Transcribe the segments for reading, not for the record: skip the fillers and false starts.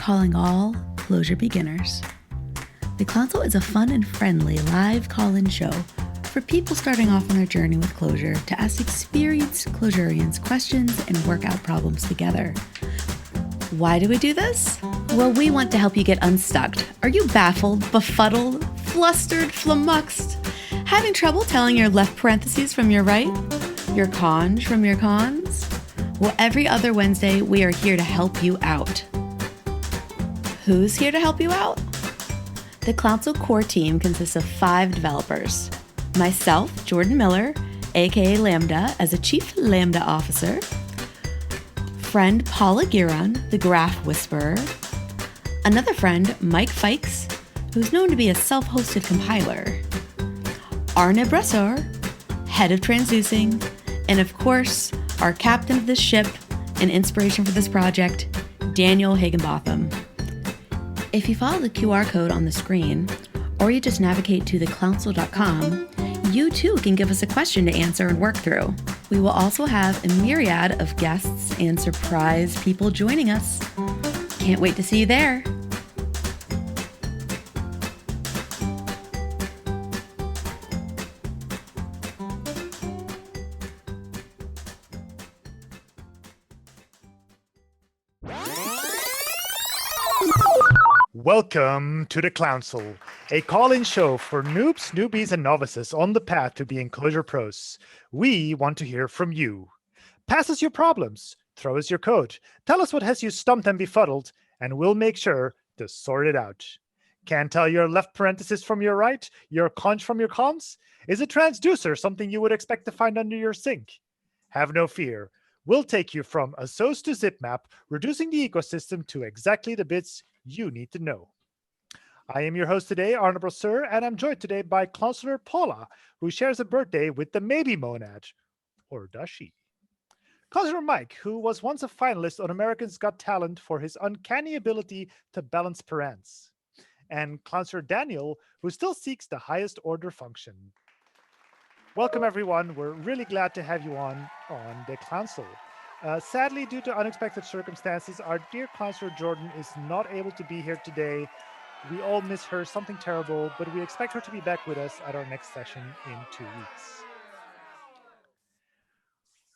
calling all Clojure beginners. The Clouncil is a fun and friendly live call-in show for people starting off on their journey with Clojure to ask experienced Clojurians questions and work out problems together. Why do we do this? Well, we want to help you get unstuck. Are you baffled, befuddled, flustered, flummoxed? Having trouble telling your left parentheses from your right? Your conj from your cons? Well, every other Wednesday, we are here to help you out. Who's here to help you out? The Clouncil core team consists of 5 developers. Myself, Jordan Miller, aka Lambda, as a Chief Lambda Officer. Friend Paula Giron, the Graph Whisperer. Another friend, Mike Fikes, who's known to be a self-hosted compiler. Arne Bressor, head of transducing, and of course, our captain of this ship and inspiration for this project, Daniel Higginbotham. If you follow the QR code on the screen, or you just navigate to theclouncil.com, you too can give us a question to answer and work through. We will also have a myriad of guests and surprise people joining us. Can't wait to see you there. Welcome to the Clouncil, a call-in show for noobs, newbies, and novices on the path to being Clojure pros. We want to hear from you. Pass us your problems, throw us your code, tell us what has you stumped and befuddled, and we'll make sure to sort it out. Can't tell your left parenthesis from your right, your conj from your cons? Is a transducer something you would expect to find under your sink? Have no fear. We'll take you from a source to zip map, reducing the ecosystem to exactly the bits you need to know. I am your host today, Arne Bressor, and I'm joined today by Clouncillor Paula, who shares a birthday with the maybe monad, or does she? Clouncillor Mike, who was once a finalist on America's Got Talent for his uncanny ability to balance parents. And Clouncillor Daniel, who still seeks the highest order function. Welcome, everyone. We're really glad to have you on the Clouncil. Sadly, due to unexpected circumstances, our dear Clouncillor Jordan is not able to be here today. We all miss her, something terrible, but we expect her to be back with us at our next session in 2 weeks.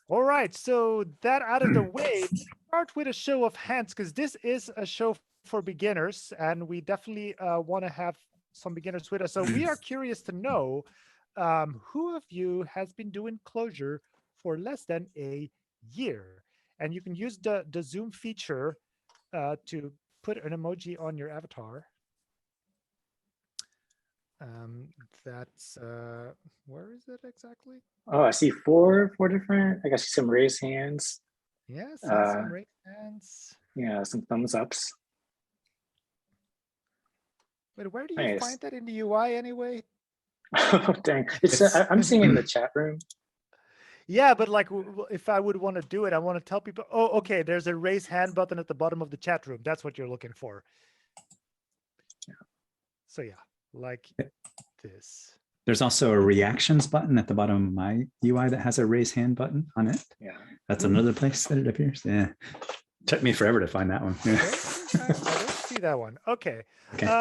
All right, so that out of the way, let's start with a show of hands, because this is a show for beginners, and we definitely want to have some beginners with us. So we are curious to know who of you has been doing Clojure for less than a year. And you can use the Zoom feature to put an emoji on your avatar. That's where is it exactly? Oh, I see four different. I guess some raised hands. Yes, some raised hands. Yeah, some thumbs ups. Wait, where do you find that in the UI anyway? Oh, dang. I'm seeing it in the chat room. Yeah, but like if I would want to do it, I want to tell people, oh, okay, there's a raise hand button at the bottom of the chat room. That's what you're looking for. Yeah. So yeah, like this. There's also a reactions button at the bottom of my UI that has a raise hand button on it. Yeah. That's another place that it appears. Yeah. Took me forever to find that one. Yeah. I don't see that one. Okay.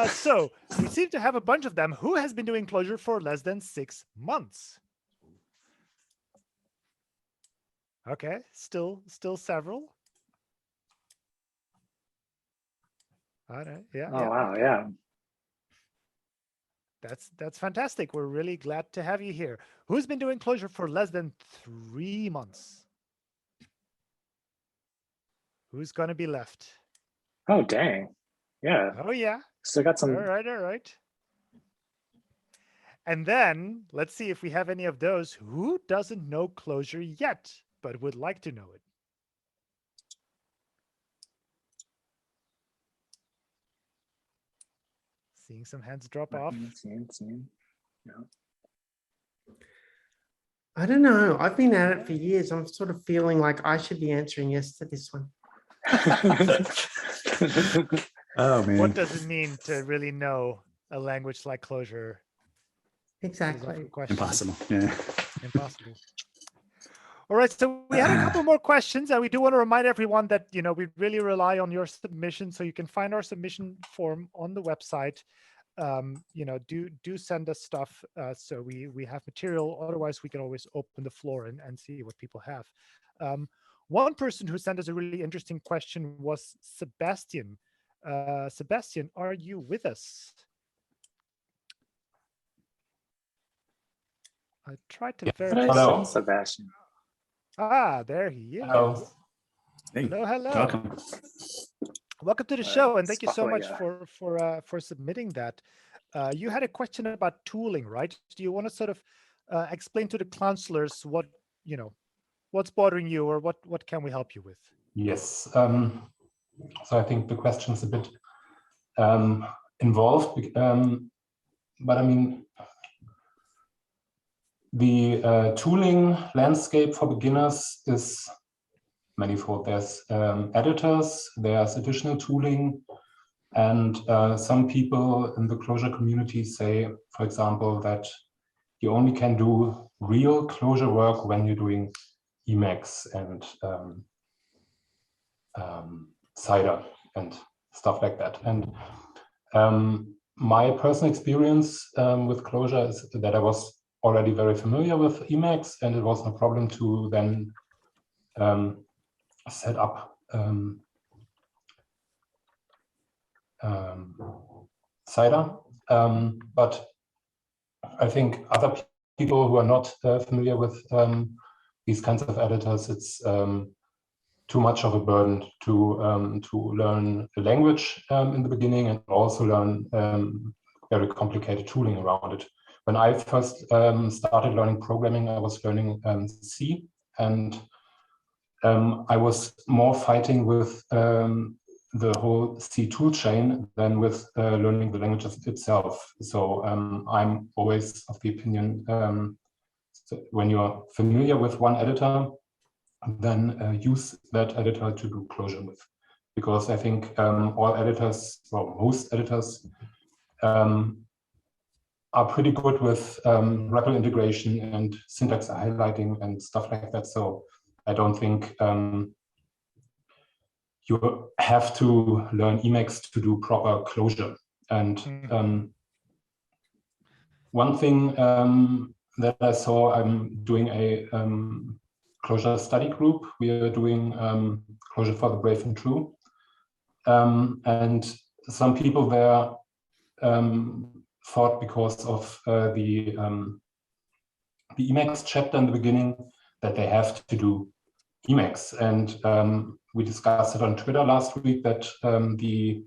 So we seem to have a bunch of them. Who has been doing Clojure for less than 6 months? Okay, still several. All right, yeah. Oh, wow, yeah. That's fantastic. We're really glad to have you here. Who's been doing Clojure for less than 3 months? Who's gonna be left? Oh, dang. Yeah. Oh, yeah. So got some. All right. And then let's see if we have any of those who doesn't know Clojure yet, but would like to know it. Seeing some hands drop off. Seeing. No. I don't know. I've been at it for years. I'm sort of feeling like I should be answering yes to this one. Oh, man. What does it mean to really know a language like Clojure? Exactly. Impossible. Yeah. Impossible. All right, so we had a couple more questions, and we do want to remind everyone that, you know, we really rely on your submission. So you can find our submission form on the website. You know, do send us stuff so we have material. Otherwise, we can always open the floor and see what people have. One person who sent us a really interesting question was Sebastian. Sebastian, are you with us? I tried to verify. Hello, Sebastian. Ah, there he is. Hello. Hey, Hello, hello. welcome. Welcome to the All right, show, and thank you so much spotlight, for submitting that. You had a question about tooling, right? Do you want to sort of explain to the Clouncillors what, you know, what's bothering you, or what can we help you with? Yes. So I think the question's a bit involved, but I mean, the tooling landscape for beginners is manifold. There's editors, there's additional tooling, and some people in the Clojure community say, for example, that you only can do real Clojure work when you're doing emacs and cider and stuff like that. And my personal experience with Clojure is that I was already very familiar with emacs, and it was no problem to then set up cider. But I think other people who are not familiar with these kinds of editors, it's too much of a burden to learn the language in the beginning, and also learn very complicated tooling around it. When I first started learning programming, I was learning C, and I was more fighting with the whole C tool chain than with learning the language itself. So I'm always of the opinion, so when you're familiar with one editor, then use that editor to do Clojure with. Because I think all editors, well, most editors, are pretty good with REPL integration and syntax highlighting and stuff like that. So I don't think you have to learn emacs to do proper Clojure. And one thing that I saw, I'm doing a Clojure study group. We are doing Clojure for the Brave and True. And some people there thought, because of the Emacs chapter in the beginning, that they have to do Emacs. And we discussed it on Twitter last week that the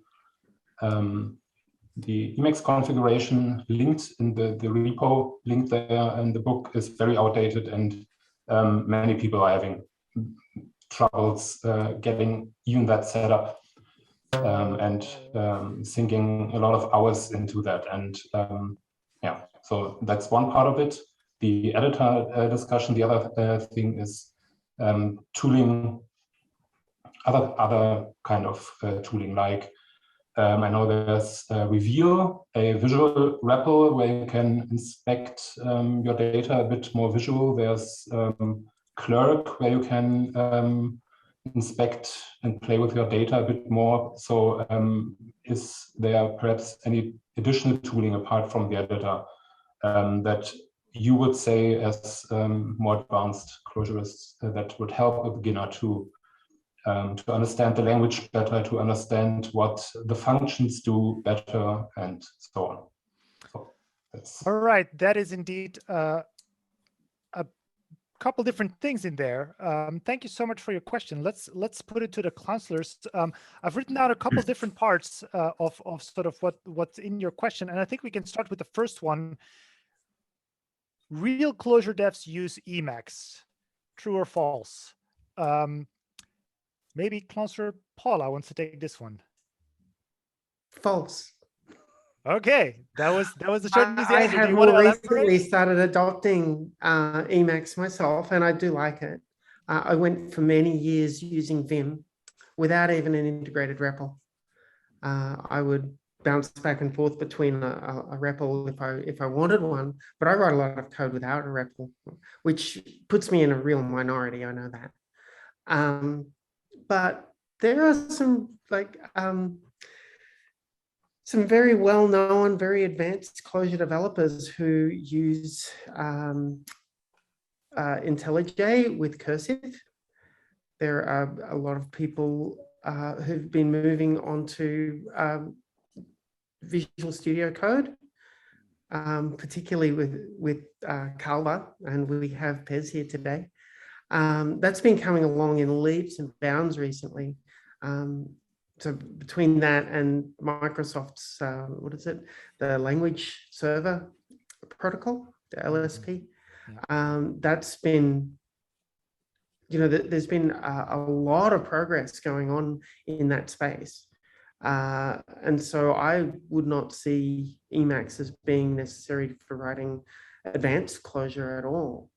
Emacs configuration linked in the repo linked there in the book is very outdated, and many people are having troubles getting even that set up, and sinking a lot of hours into that. And yeah, so that's one part of it. The editor discussion. The other thing is tooling, other kind of tooling, like I know there's Reveal, a visual REPL where you can inspect your data a bit more visual. There's Clerk, where you can inspect and play with your data a bit more. So is there perhaps any additional tooling apart from the editor that you would say as more advanced Clojurists that would help a beginner to understand the language better, to understand what the functions do better, and so on? So that's... All right, that is indeed a couple different things in there. Thank you so much for your question. Let's put it to the Clouncillors. I've written down a couple different parts of sort of what's in your question, and I think we can start with the first one. Real Clojure devs use emacs, true or false? Maybe Clouncillor Paula wants to take this one. False. Okay, that was the short and easy I answer. have Do you want more to recently elaborate? started adopting Emacs myself, and I do like it. I went for many years using Vim without even an integrated REPL. I would bounce back and forth between a REPL if I wanted one, but I write a lot of code without a REPL, which puts me in a real minority. I know that. But there are some very well-known, very advanced Clojure developers who use IntelliJ with cursive. There are a lot of people who've been moving on to Visual Studio Code, particularly with Canva, and we have Pez here today. That's been coming along in leaps and bounds recently. So between that and Microsoft's, what is it? The language server protocol, the LSP, that's been, there's been a lot of progress going on in that space. And so I would not see Emacs as being necessary for writing advanced Clojure at all.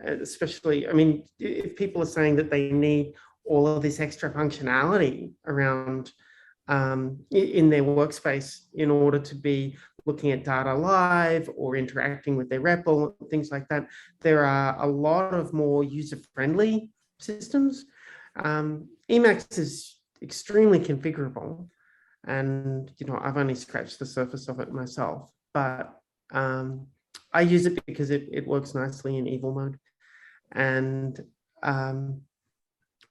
Especially, I mean, if people are saying that they need all of this extra functionality around in their workspace in order to be looking at data live or interacting with their REPL, things like that, there are a lot of more user-friendly systems. Emacs is extremely configurable, and I've only scratched the surface of it myself, but I use it because it works nicely in evil mode, and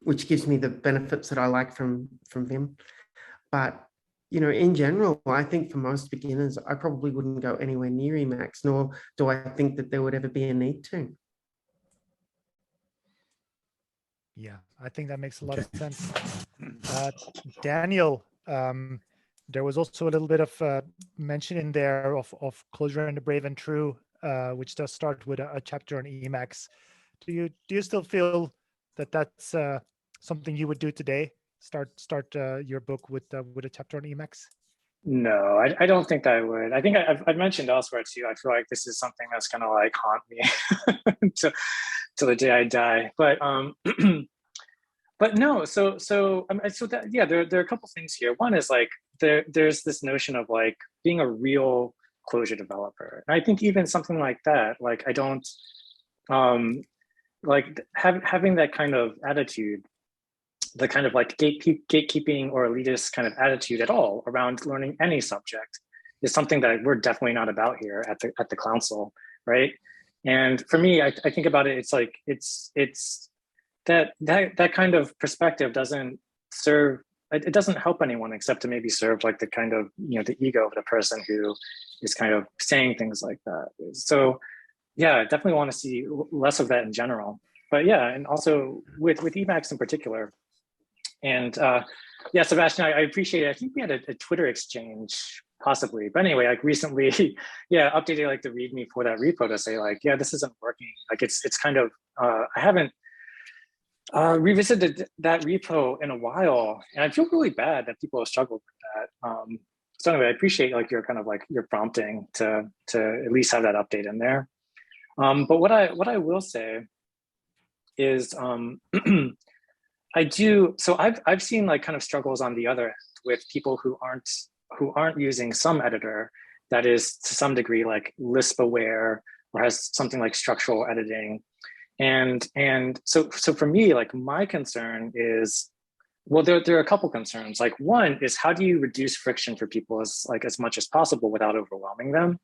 which gives me the benefits that I like from Vim. But in general, I think for most beginners, I probably wouldn't go anywhere near Emacs, nor do I think that there would ever be a need to. Yeah, I think that makes a lot of sense. Daniel, there was also a little bit of mention in there of Clojure and the Brave and True, which does start with a chapter on Emacs. Do you still feel that that's something you would do today? Start your book with a chapter on Emacs? No, I don't think I would. I think I've mentioned elsewhere too. I feel like this is something that's gonna like haunt me till the day I die. But but no. So that, yeah, there are a couple things here. One is like there's this notion of like being a real Clojure developer. And I think even something like that, like I don't like having that kind of attitude, the kind of like gatekeeping or elitist kind of attitude at all around learning any subject is something that we're definitely not about here at the Clouncil, right? And for me, I think about it, it's like it's that kind of perspective doesn't serve, it doesn't help anyone except to maybe serve like the kind of the ego of the person who is kind of saying things like that. So yeah, I definitely want to see less of that in general. But yeah, and also with Emacs in particular. And yeah, Sebastian, I appreciate it. I think we had a Twitter exchange possibly, but anyway, like recently, yeah, updated like the README for that repo to say like, yeah, this isn't working. Like it's kind of, I haven't revisited that repo in a while, and I feel really bad that people have struggled with that. So anyway, I appreciate like your kind of like your prompting to at least have that update in there. But what I will say is I do. So I've seen like kind of struggles on the other end with people who aren't using some editor that is to some degree like Lisp aware or has something like structural editing. And so for me, like my concern is, well, there are a couple concerns. Like one is, how do you reduce friction for people as much as possible without overwhelming them?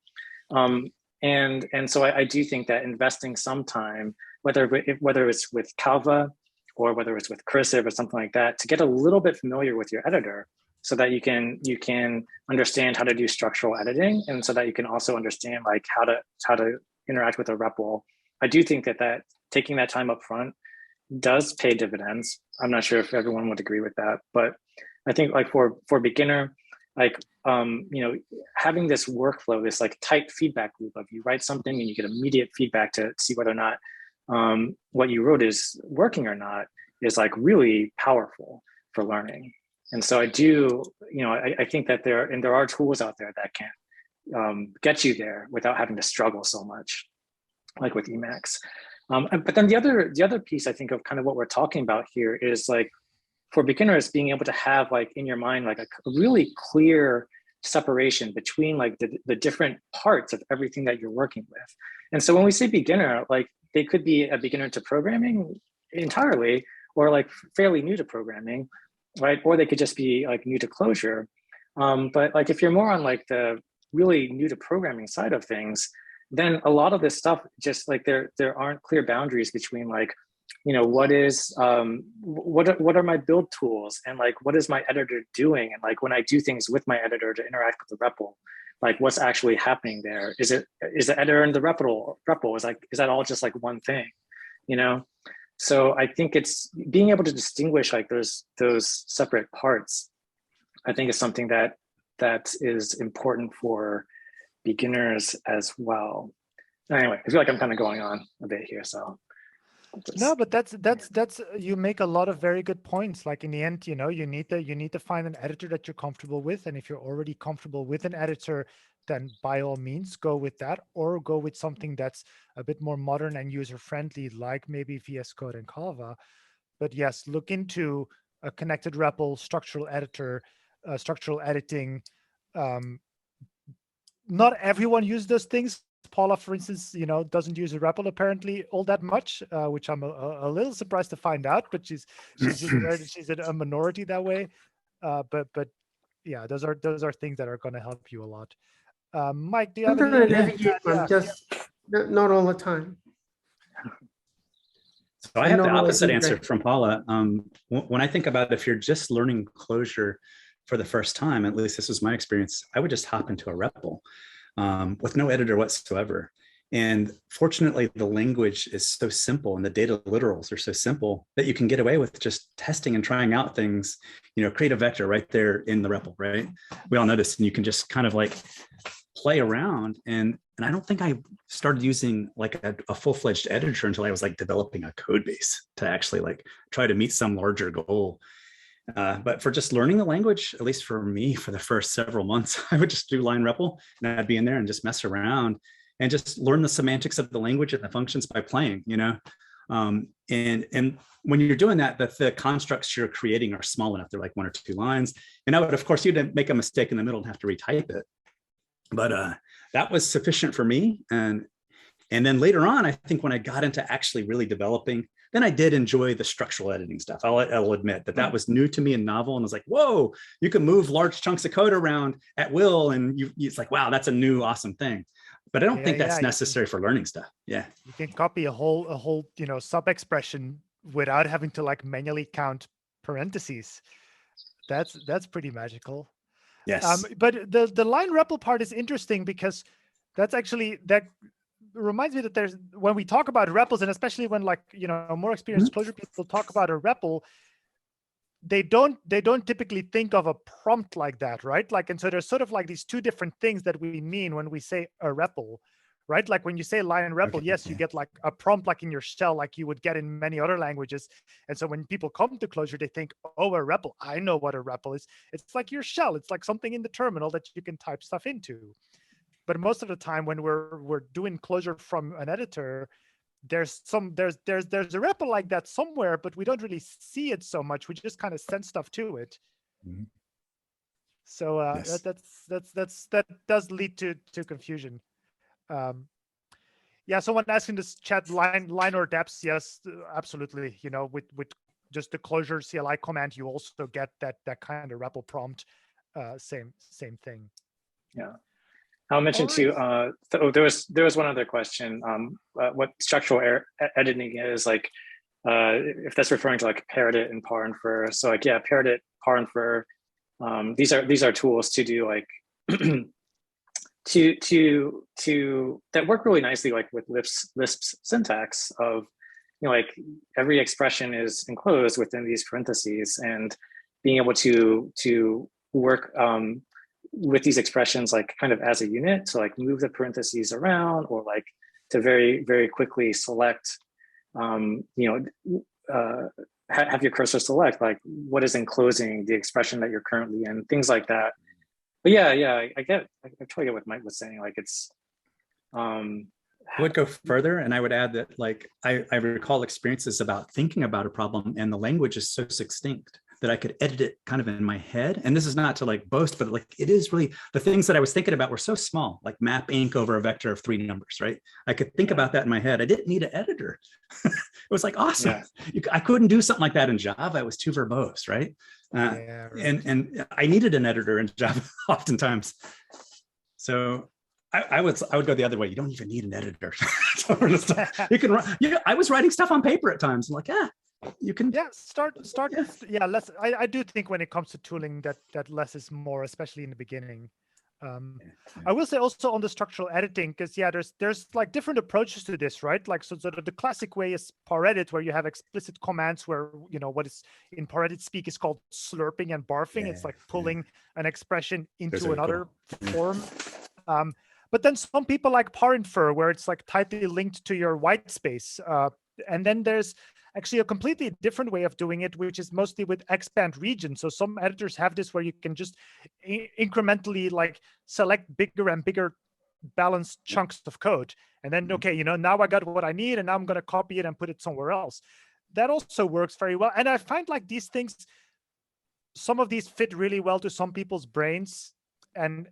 And so I do think that investing some time, whether it's with Canva or whether it's with cursive or something like that, to get a little bit familiar with your editor so that you can understand how to do structural editing, and so that you can also understand like how to interact with a REPL. I do think that taking that time up front does pay dividends. I'm not sure if everyone would agree with that, but I think like for beginner, like having this workflow, this like tight feedback loop of you write something and you get immediate feedback to see whether or not what you wrote is working or not, is like really powerful for learning. And so I do, I think that there are tools out there that can get you there without having to struggle so much, like with Emacs. But then the other piece I think of kind of what we're talking about here is like for beginners being able to have like in your mind like a really clear separation between like the different parts of everything that you're working with. And so when we say beginner, like they could be a beginner to programming entirely, or like fairly new to programming, right? Or they could just be like new to Clojure. But like if you're more on like the really new to programming side of things, then a lot of this stuff just like there aren't clear boundaries between like, you know, what are my build tools, and like what is my editor doing, and like when I do things with my editor to interact with the REPL, like what's actually happening there? Is the editor and the REPL is that all just like one thing, you know? So I think it's being able to distinguish like those separate parts, I think is something that is important for beginners as well. Anyway, I feel like I'm kind of going on a bit here, so. No, but that's you make a lot of very good points. Like in the end, you know, you need to find an editor that you're comfortable with, and if you're already comfortable with an editor, then by all means go with that, or go with something that's a bit more modern and user friendly, like maybe VS Code and Canva. But yes, look into a connected REPL, structural editor, structural editing. Not everyone uses those things. Paula, for instance, you know, doesn't use a REPL apparently all that much, which I'm a little surprised to find out. But she's in a minority that way. But yeah, those are things that are going to help you a lot. Mike, do you have any? Just not all the time. So I have the opposite answer from Paula. When I think about if you're just learning Clojure for the first time, at least this was my experience, I would just hop into a REPL. With no editor whatsoever. And fortunately, the language is so simple and the data literals are so simple that you can get away with just testing and trying out things, you know, create a vector right there in the REPL, right? We all know this, and you can just kind of like play around. And I don't think I started using like a full-fledged editor until I was like developing a code base to actually like try to meet some larger goal. But for just learning the language, at least for me, for the first several months, I would just do line REPL, and I'd be in there and just mess around and just learn the semantics of the language and the functions by playing, you know? And when you're doing that, the constructs you're creating are small enough. They're like 1 or 2 lines. And I would, of course, you'd make a mistake in the middle and have to retype it. But that was sufficient for me. And then later on, I think when I got into actually really developing, then I did enjoy the structural editing stuff. I'll admit that was new to me and novel. And I was like, whoa, you can move large chunks of code around at will. And it's like, wow, that's a new, awesome thing. But I don't think that's necessary for learning stuff. Yeah. You can copy a whole, you know, sub expression without having to like manually count parentheses. That's pretty magical. Yes. But the line REPL part is interesting because that's actually, that reminds me that there's, when we talk about REPLs, and especially when like, you know, more experienced Clojure people talk about a REPL, they don't typically think of a prompt like that, right? Like, and so there's sort of like these two different things that we mean when we say a REPL, right? Like when you say line REPL, yes, you get like a prompt like in your shell, like you would get in many other languages. And so when people come to Clojure, they think, oh, a REPL, I know what a REPL is. It's like your shell. It's like something in the terminal that you can type stuff into. But most of the time when we're doing Clojure from an editor, there's a REPL like that somewhere, but we don't really see it so much. We just kind of send stuff to it. Mm-hmm. So yes. that does lead to confusion. Yeah, someone asking this chat, line or depths, yes, absolutely. You know, with just the Clojure CLI command, you also get that kind of REPL prompt. Same thing. Yeah. I'll mention too, there was one other question, what structural editing is, like, if that's referring to like paredit and parinfer. So like, yeah, paredit, parinfer, these are tools to do like, to that work really nicely, like with Lisp's syntax of, you know, like every expression is enclosed within these parentheses, and being able to work, with these expressions like kind of as a unit to like move the parentheses around, or like to very, very quickly select, you know, have your cursor select like what is enclosing the expression that you're currently in, things like that. But yeah, I totally get what Mike was saying. Like it's, I would go further, and I would add that like I recall experiences about thinking about a problem, and the language is so succinct that I could edit it kind of in my head. And this is not to like boast, but like it is really, the things that I was thinking about were so small, like map ink over a vector of 3 numbers, right? I could think about that in my head. I didn't need an editor. It was like awesome. Yeah. I couldn't do something like that in Java. I was too verbose, right? Right. And I needed an editor in Java oftentimes. So I would go the other way. You don't even need an editor. You can run. Yeah, I was writing stuff on paper at times. I'm like, you can. Yeah, start. Yeah, less. I do think when it comes to tooling, that less is more, especially in the beginning. I will say also on the structural editing, because there's like different approaches to this, right? Like so the classic way is paredit, where you have explicit commands where what is in paredit speak is called slurping and barfing. It's like pulling an expression into another form. But then some people like parinfer, where it's like tightly linked to your white space. And then there's actually a completely different way of doing it, which is mostly with expand region. So some editors have this where you can just incrementally like select bigger and bigger balanced chunks of code. And then, okay, now I got what I need, and now I'm going to copy it and put it somewhere else. That also works very well. And I find like these things, some of these fit really well to some people's brains. And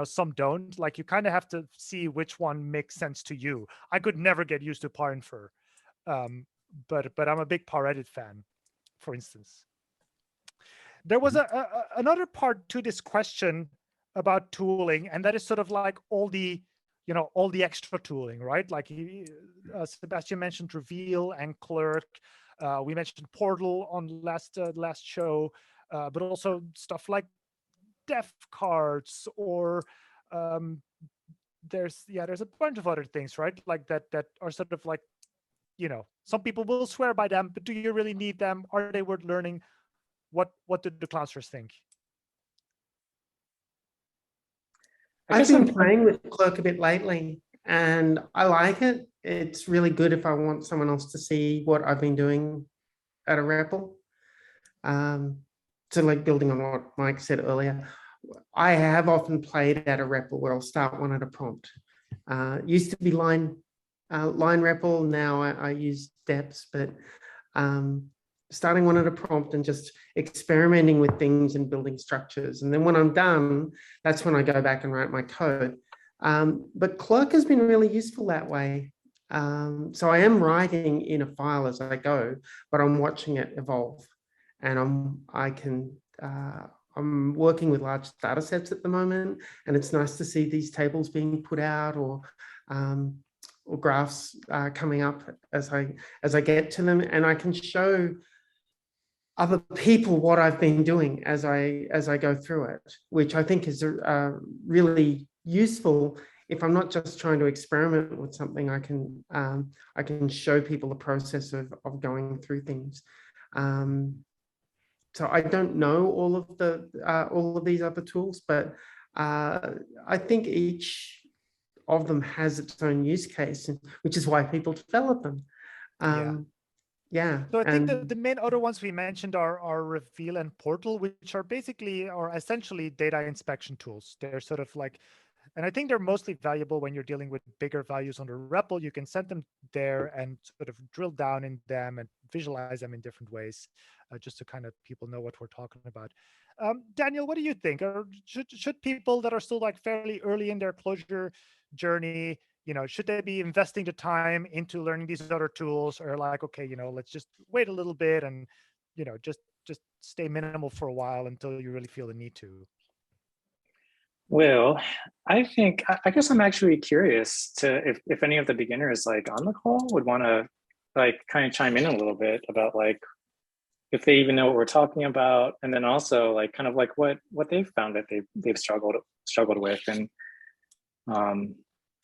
some don't. Like you kind of have to see which one makes sense to you. I could never get used to parinfer, but I'm a big paredit fan, for instance. There was another part to this question about tooling, and that is sort of like all the extra tooling, right? Like Sebastian mentioned reveal and clerk. We mentioned portal on last show, but also stuff like def cards, or there's a bunch of other things, right? Like that are sort of like, some people will swear by them, but do you really need them? Are they worth learning? What do the Clouncillors think? I've been playing with Clerk a bit lately, and I like it. It's really good if I want someone else to see what I've been doing at a REPL. So like building on what Mike said earlier, I have often played at a REPL where I'll start one at a prompt. Used to be line REPL, now I use depths, but starting one at a prompt and just experimenting with things and building structures. And then when I'm done, that's when I go back and write my code. But Clerk has been really useful that way. So I am writing in a file as I go, but I'm watching it evolve. And I'm working with large data sets at the moment, and it's nice to see these tables being put out, or graphs coming up as I get to them, and I can show other people what I've been doing as I go through it, which I think is really useful. If I'm not just trying to experiment with something, I can show people the process of going through things. So I don't know all of these other tools, but I think each of them has its own use case, which is why people develop them. So I think the main other ones we mentioned are reveal and portal, which are essentially data inspection tools. They're sort of like, and I think they're mostly valuable when you're dealing with bigger values on the REPL. You can send them there and sort of drill down in them and visualize them in different ways, just to kind of people know what we're talking about. Daniel, what do you think? Or should people that are still like fairly early in their Clojure journey, should they be investing the time into learning these other tools, or like, okay, let's just wait a little bit and, just stay minimal for a while until you really feel the need to? Well, I guess I'm actually curious to if any of the beginners like on the call would want to like kind of chime in a little bit about like if they even know what we're talking about, and then also like kind of like what they've found that they've struggled with, and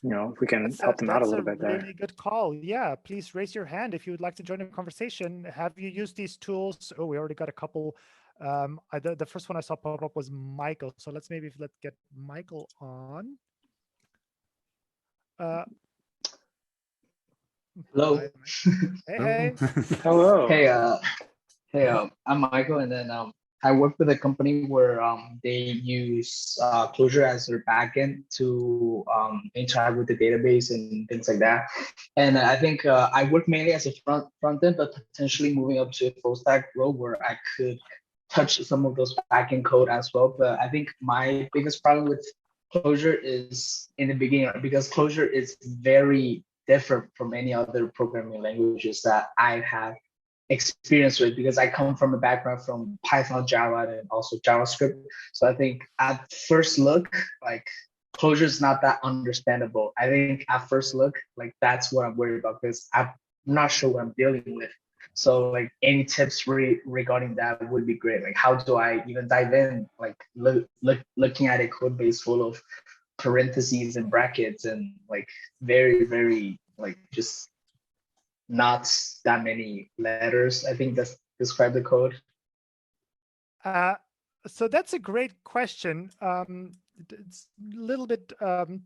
if we can help them out a little bit there. That's a really good call. Yeah, please raise your hand if you would like to join the conversation. Have you used these tools? Oh, we already got a couple. The first one I saw pop up was Michael. So let's get Michael on. Hello. Hey. Hello. Hey, I'm Michael, and then I work with a company where they use Clojure as their backend to interact with the database and things like that. And I think I work mainly as a front end, but potentially moving up to a full stack role where I could touch some of those backend code as well. But I think my biggest problem with Clojure is in the beginning, because Clojure is very different from any other programming languages that I have experience with, because I come from a background from Python, Java, and also JavaScript. So I think at first look, like Clojure is not that understandable. I think at first look, like that's what I'm worried about, because I'm not sure what I'm dealing with. So like any tips regarding that would be great. Like how do I even dive in? Like looking at a code base full of parentheses and brackets and like very like just not that many letters. I think that's describe the code. So that's a great question. It's a little bit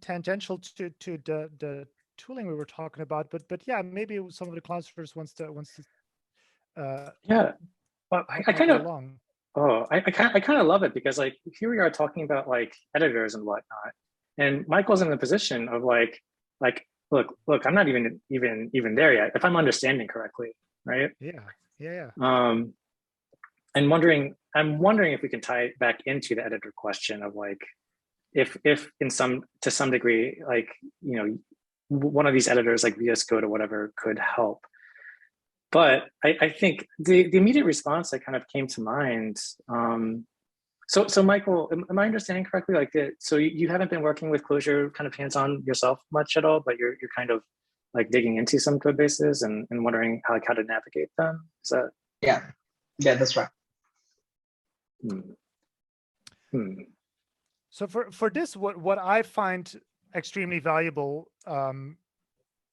tangential to the tooling we were talking about, but yeah, maybe some of the Clouncillors wants to yeah. Well, I kind of I kind of love it, because like here we are talking about like editors and whatnot, and Michael's in the position of like look, I'm not even there yet, if I'm understanding correctly, right? Yeah. I'm wondering if we can tie it back into the editor question of like, if to some degree, like, you know, one of these editors like VS Code or whatever could help. But I think the immediate response that kind of came to mind. So Michael, am I understanding correctly? Like, so you haven't been working with Clojure kind of hands-on yourself much at all, but you're kind of like digging into some code bases and wondering how to navigate them. Is that? Yeah, that's right. So for this, what I find extremely valuable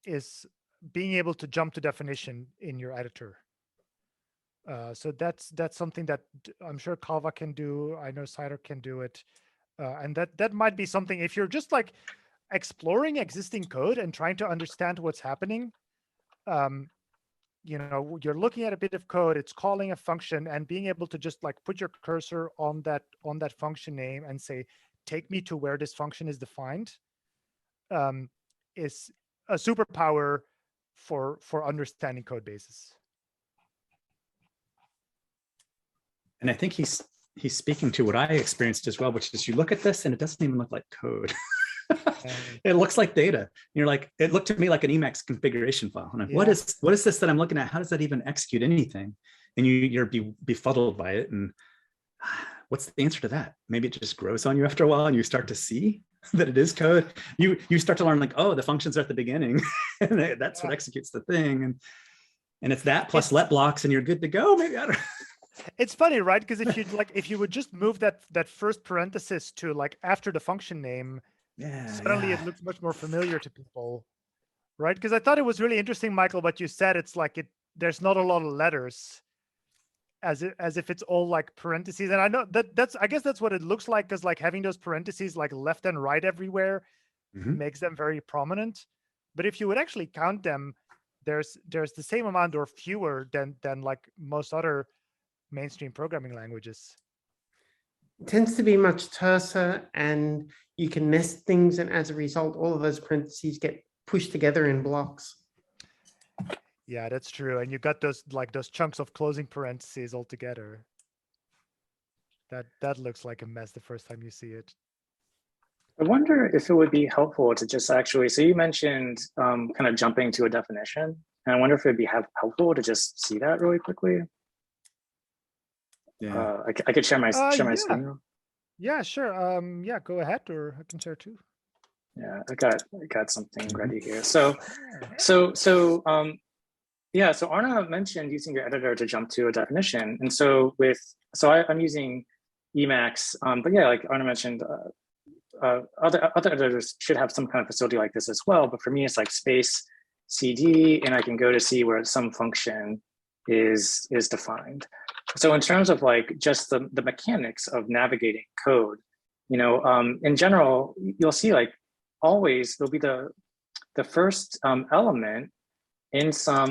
is being able to jump to definition in your editor. So that's something that I'm sure Calva can do. I know Cider can do it. And that might be something, if you're just like exploring existing code and trying to understand what's happening, you know, you're looking at a bit of code, it's calling a function, and being able to just like put your cursor on that function name and say, take me to where this function is defined, is a superpower for understanding code bases. And I think he's speaking to what I experienced as well, which is you look at this and it doesn't even look like code. It looks like data. And you're like, it looked to me like an emacs configuration file. I'm like, what is this that I'm looking at? How does that even execute anything? And you're befuddled by it. And what's the answer to that? Maybe it just grows on you after a while and you start to see that it is code. You start to learn like, oh, the functions are at the beginning. And that's what executes the thing. And it's that plus let blocks and you're good to go. Maybe, I don't know. It's funny, right? Because if you would just move that first parenthesis to like after the function name, suddenly it looks much more familiar to people, right? Because I thought it was really interesting, Michael, what you said. It's like there's not a lot of letters, as if it's all like parentheses. And I know I guess that's what it looks like, because like having those parentheses like left and right everywhere makes them very prominent. But if you would actually count them, there's the same amount or fewer than like most other mainstream programming languages. It tends to be much terser, and you can nest things, and as a result, all of those parentheses get pushed together in blocks. Yeah, that's true. And you got those chunks of closing parentheses all together. That looks like a mess the first time you see it. I wonder if it would be helpful to just actually, so you mentioned kind of jumping to a definition, and I wonder if it'd be helpful to just see that really quickly. Yeah, I could share my screen. Yeah, sure. Yeah, go ahead, or I can share too. Yeah, I got something ready here. So Arna mentioned using your editor to jump to a definition, and so I'm using Emacs, but yeah, like Arna mentioned, other editors should have some kind of facility like this as well. But for me, it's like space CD, and I can go to see where some function is defined. So in terms of like just the mechanics of navigating code, you know, in general, you'll see like always there'll be the first element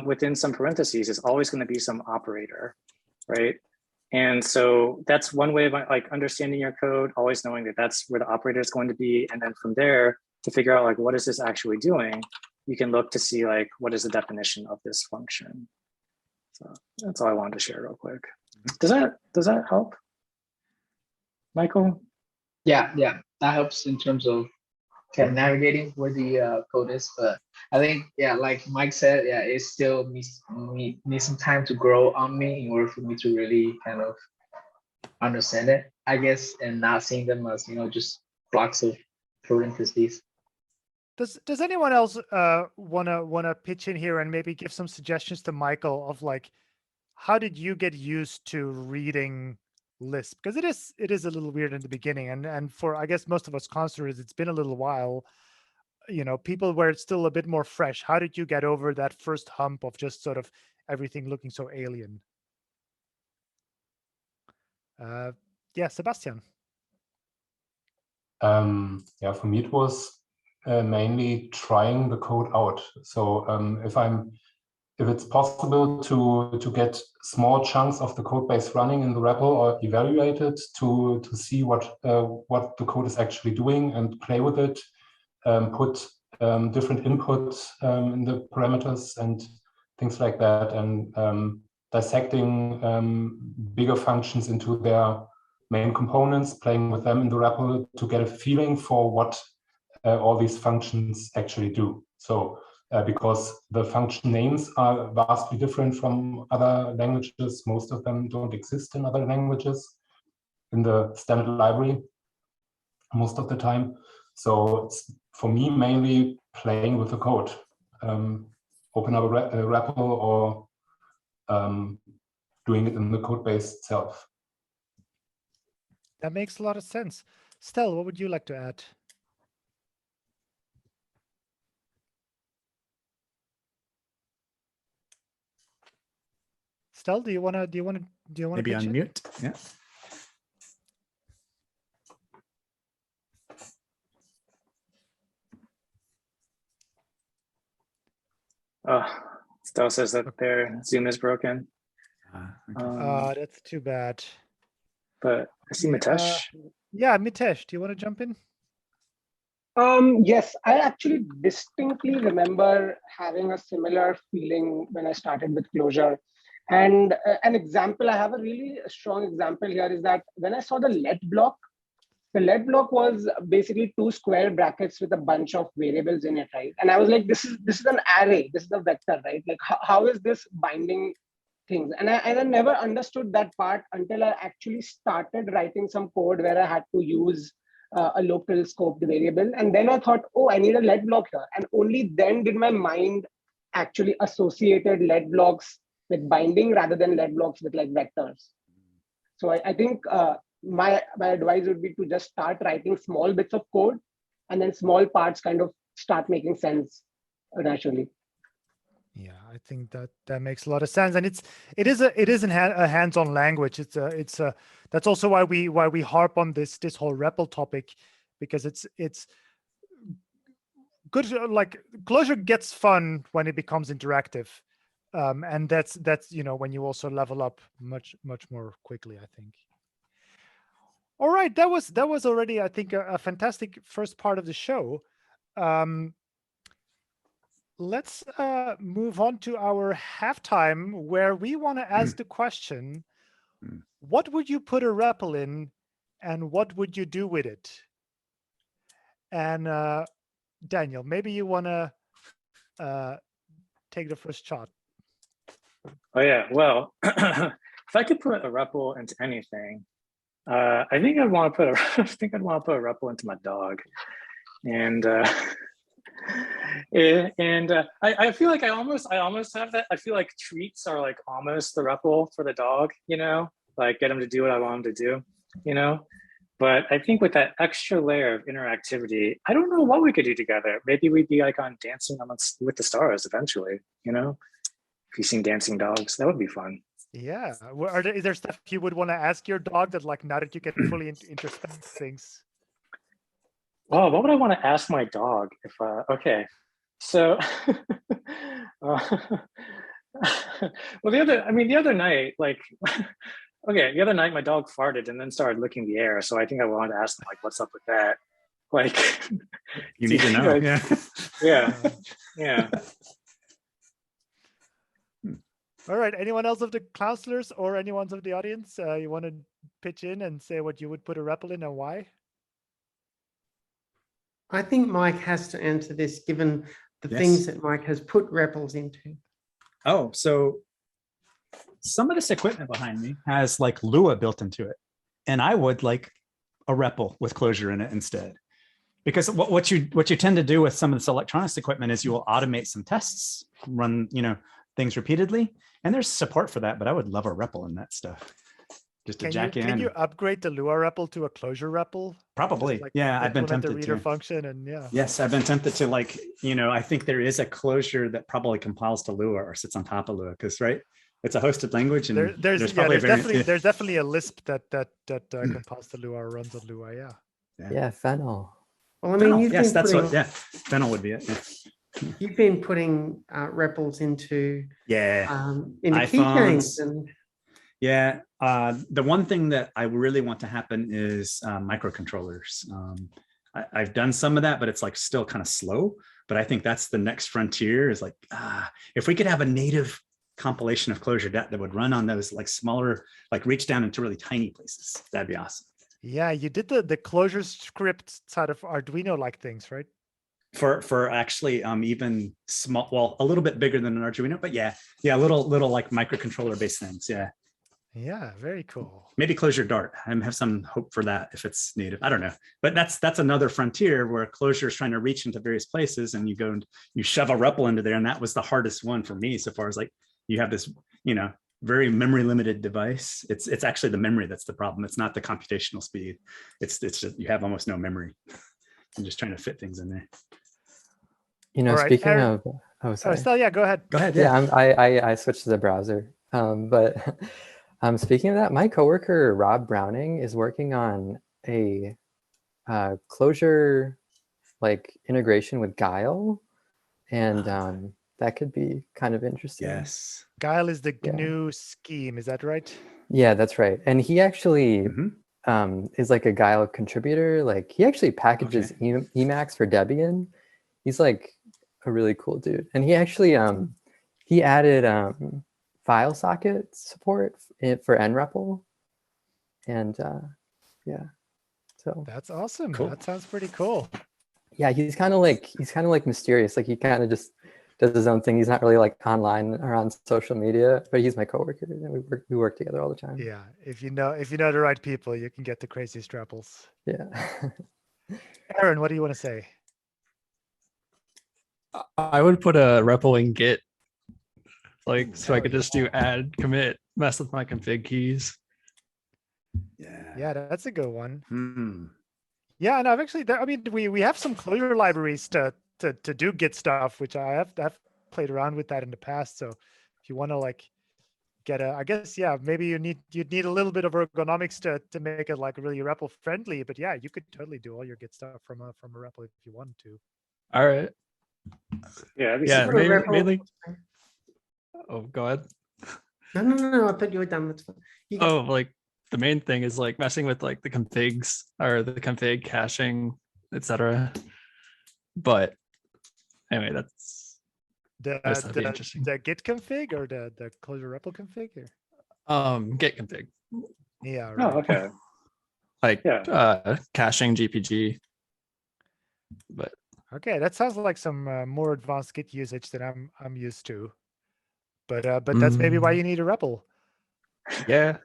within some parentheses is always going to be some operator, right? And so that's one way of like understanding your code, always knowing that that's where the operator is going to be. And then from there to figure out like, what is this actually doing? You can look to see like, what is the definition of this function? So that's all I wanted to share real quick. Does that help, Michael? Yeah, that helps in terms of kind of navigating where the code is. But I think, yeah, like Mike said, yeah, it still needs some time to grow on me in order for me to really kind of understand it, I guess, and not seeing them as, just blocks of parentheses. Does anyone else wanna pitch in here and maybe give some suggestions to Michael of like, how did you get used to reading Lisp? Because it is a little weird in the beginning, and for, I guess, most of us Clouncillors, it's been a little while. People where it's still a bit more fresh. How did you get over that first hump of just sort of everything looking so alien? Yeah, Sebastian. Yeah, for me it was mainly trying the code out. So if it's possible to get small chunks of the code base running in the REPL or evaluate it to see what the code is actually doing and play with it, put different inputs in the parameters and things like that, and dissecting bigger functions into their main components, playing with them in the REPL to get a feeling for what all these functions actually do. So because the function names are vastly different from other languages, most of them don't exist in other languages in the standard library most of the time. So it's, for me, mainly playing with the code. Open up a REPL or doing it in the code base itself. That makes a lot of sense. Stel, what would you like to add? Stel, do you wanna maybe unmute? Yeah. Oh, Stel says that their Zoom is broken. Okay. That's too bad. But I see Mitesh. Yeah, Mitesh, do you want to jump in? Yes, I actually distinctly remember having a similar feeling when I started with Clojure. And an example, I have a really strong example here, is that when I saw the let block, the let block was basically 2 square brackets with a bunch of variables in it, right? And I was like, this is an array, this is a vector, right? Like, how is this binding things? And I never understood that part until I actually started writing some code where I had to use a local scoped variable. And then I thought, oh, I need a let block here. And only then did my mind actually associated let blocks with binding rather than let blocks with like vectors. So I think my advice would be to just start writing small bits of code, and then small parts kind of start making sense naturally. Yeah, I think that makes a lot of sense, and it is a hands-on language. That's also why we harp on this whole REPL topic, because it's good. Like, Clojure gets fun when it becomes interactive, and that's when you also level up much more quickly, I think. All right, that was already, I think, a fantastic first part of the show. Let's move on to our halftime, where we want to ask the question, what would you put a REPL in, and what would you do with it? And Daniel, maybe you want to take the first shot. Oh yeah, well, if I could put a REPL into anything, I think I'd want to put a REPL into my dog, and I feel like I almost have that. I feel like treats are like almost the REPL for the dog, like get him to do what I want him to do, But I think with that extra layer of interactivity, I don't know what we could do together. Maybe we'd be like on Dancing with the Stars eventually, If you've seen Dancing Dogs, that would be fun. Yeah. Is there stuff you would want to ask your dog that, like, now that you can fully introspect things? Oh, what would I want to ask my dog if? Okay, so well, the other night, like, okay, the other night my dog farted and then started licking the air. So I think I wanted to ask him, like, what's up with that? Like, you need to know. Yeah. All right. Anyone else of the Clouncillors or anyone of the audience, you want to pitch in and say what you would put a REPL in and why? I think Mike has to answer this, given the things that Mike has put REPLs into. Oh, so some of this equipment behind me has like Lua built into it, and I would like a REPL with Clojure in it instead. Because what you tend to do with some of this electronics equipment is you will automate some tests, run things repeatedly, and there's support for that. But I would love a REPL in that stuff. Just to jack in. Can you upgrade the Lua REPL to a Clojure REPL? Probably, like yeah. I've been tempted the reader to. function and yeah. Yes, I've been tempted to I think there is a Clojure that probably compiles to Lua or sits on top of Lua because it's a hosted language and there's definitely a Lisp that compiles to Lua or runs on Lua. Yeah, Fennel. Well, I mean, Fennel would be it. Yeah. You've been putting REPLs into iPhones. keychains and the one thing that I really want to happen is microcontrollers. I've done some of that, but it's like still kind of slow. But I think that's the next frontier is like, if we could have a native compilation of Clojure that would run on those like smaller, like reach down into really tiny places, that'd be awesome. Yeah, you did the Clojure script side of Arduino like things, right? For actually even small, well, a little bit bigger than an Arduino, but yeah, little like microcontroller based things. Yeah, very cool. Maybe Clojure Dart. I have some hope for that if it's native. I don't know, but that's another frontier where Clojure is trying to reach into various places, and you go and you shove a REPL into there, and that was the hardest one for me so far as like you have this, very memory limited device. It's actually the memory that's the problem. It's not the computational speed. It's just you have almost no memory. I'm just trying to fit things in there. Speaking of, sorry. Stella, go ahead. Go ahead. Yeah, I switched to the browser. But speaking of that, my coworker Rob Browning is working on a Clojure like integration with Guile, and that could be kind of interesting. Yes, Guile is the GNU scheme. Is that right? Yeah, that's right. And he actually is like a Guile contributor. Like he actually packages emacs for Debian. He's like a really cool dude. And he actually he added file socket support for NREPL. And so that's awesome. Cool. That sounds pretty cool. Yeah, he's kind of like mysterious. Like he kind of just does his own thing. He's not really like online or on social media, but he's my coworker and we work together all the time. Yeah, if you know the right people, you can get the craziest REPLs. Yeah. Aaron, what do you want to say? I would put a REPL in Git, so I could just do add, commit, mess with my config keys. Yeah, that's a good one. Yeah, and we have some Clojure libraries to do Git stuff, which I've played around with that in the past. So if you want to get I guess maybe you'd need a little bit of ergonomics to make it like really REPL friendly. But yeah, you could totally do all your Git stuff from a REPL if you wanted to. All right. Yeah. Mainly. Oh, go ahead. No. I thought you were done. That's fine. The main thing is messing with the configs or the config caching, etc. But anyway, that's interesting. The Git config or the Clojure REPL config here? Git config. Yeah. Right. Oh, okay. Caching GPG. But okay, that sounds like some more advanced Git usage than I'm used to. But that's maybe why you need a REPL. Yeah.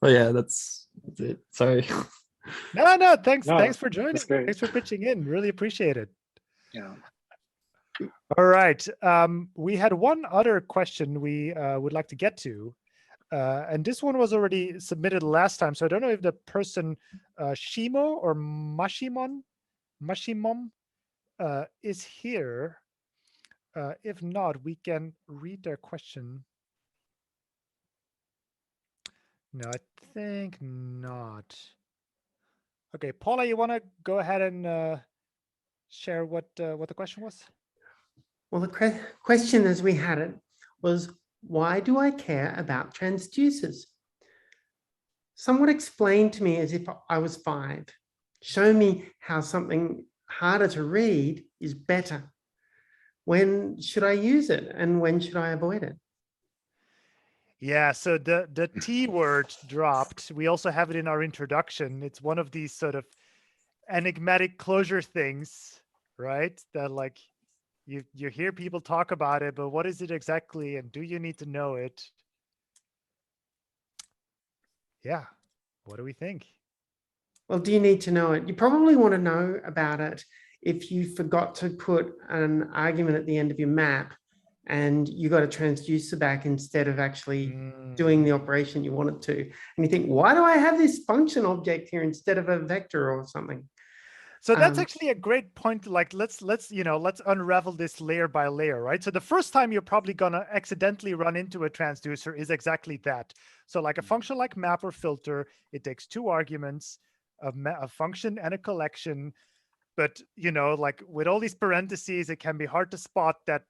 Well, yeah, that's it. Sorry. No. Thanks for joining. Thanks for pitching in. Really appreciate it. Yeah. All right. We had one other question we would like to get to. And this one was already submitted last time. So I don't know if the person Shimo or Mashimon is here. If not, we can read their question. No, I think not. Okay, Paula, you want to go ahead and share what the question was? Well, the question as we had it was, why do I care about transducers? Someone explained to me as if I was 5. Show me how something harder to read is better. When should I use it and when should I avoid it? Yeah, so the T word dropped. We also have it in our introduction. It's one of these sort of enigmatic Clojure things, right? That like you hear people talk about it, but what is it exactly, and do you need to know it? Yeah, what do we think? Well, do you need to know it? You probably want to know about it if you forgot to put an argument at the end of your map and you got a transducer back instead of actually doing the operation you wanted to. And you think, why do I have this function object here instead of a vector or something? So that's actually a great point. Like, let's unravel this layer by layer, right? So the first time you're probably gonna accidentally run into a transducer is exactly that. So like a function like map or filter, it takes two arguments, a function and a collection. But like with all these parentheses, it can be hard to spot that,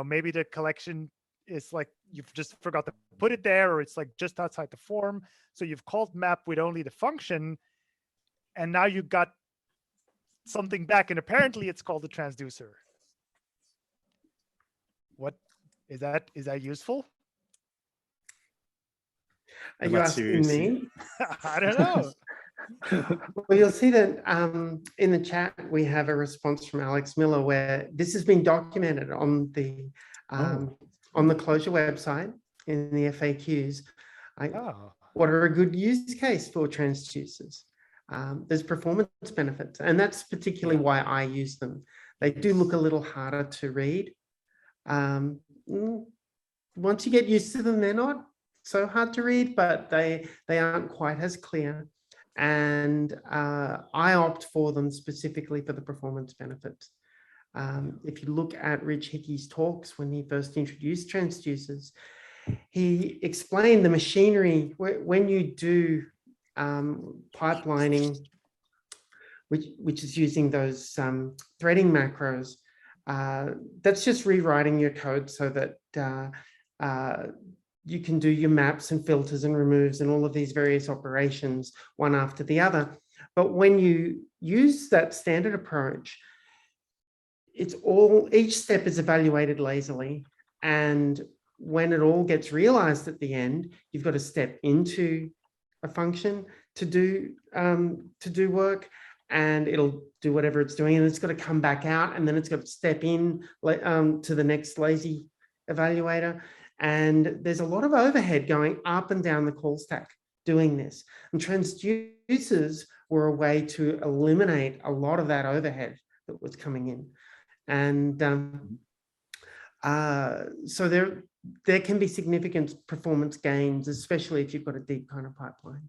maybe the collection is like you've just forgot to put it there, or it's like just outside the form. So you've called map with only the function, and now you got something back, and apparently it's called the transducer. What is that? Is that useful? Are you asking me? I don't know. Well, you'll see that in the chat, we have a response from Alex Miller where this has been documented on the Clojure website in the FAQs. What are a good use case for transducers? There's performance benefits, and that's particularly why I use them. They do look a little harder to read. Once you get used to them, they're not so hard to read, but they aren't quite as clear. And I opt for them specifically for the performance benefits. If you look at Rich Hickey's talks when he first introduced transducers, he explained the machinery when you do pipelining, which is using those threading macros. That's just rewriting your code so that you can do your maps and filters and removes and all of these various operations one after the other. But when you use that standard approach, each step is evaluated lazily. And when it all gets realized at the end, you've got to step into a function to do work, and it'll do whatever it's doing, and it's got to come back out, and then it's got to step in to the next lazy evaluator. And there's a lot of overhead going up and down the call stack doing this. And transducers were a way to eliminate a lot of that overhead that was coming in. And so there can be significant performance gains, especially if you've got a deep kind of pipeline.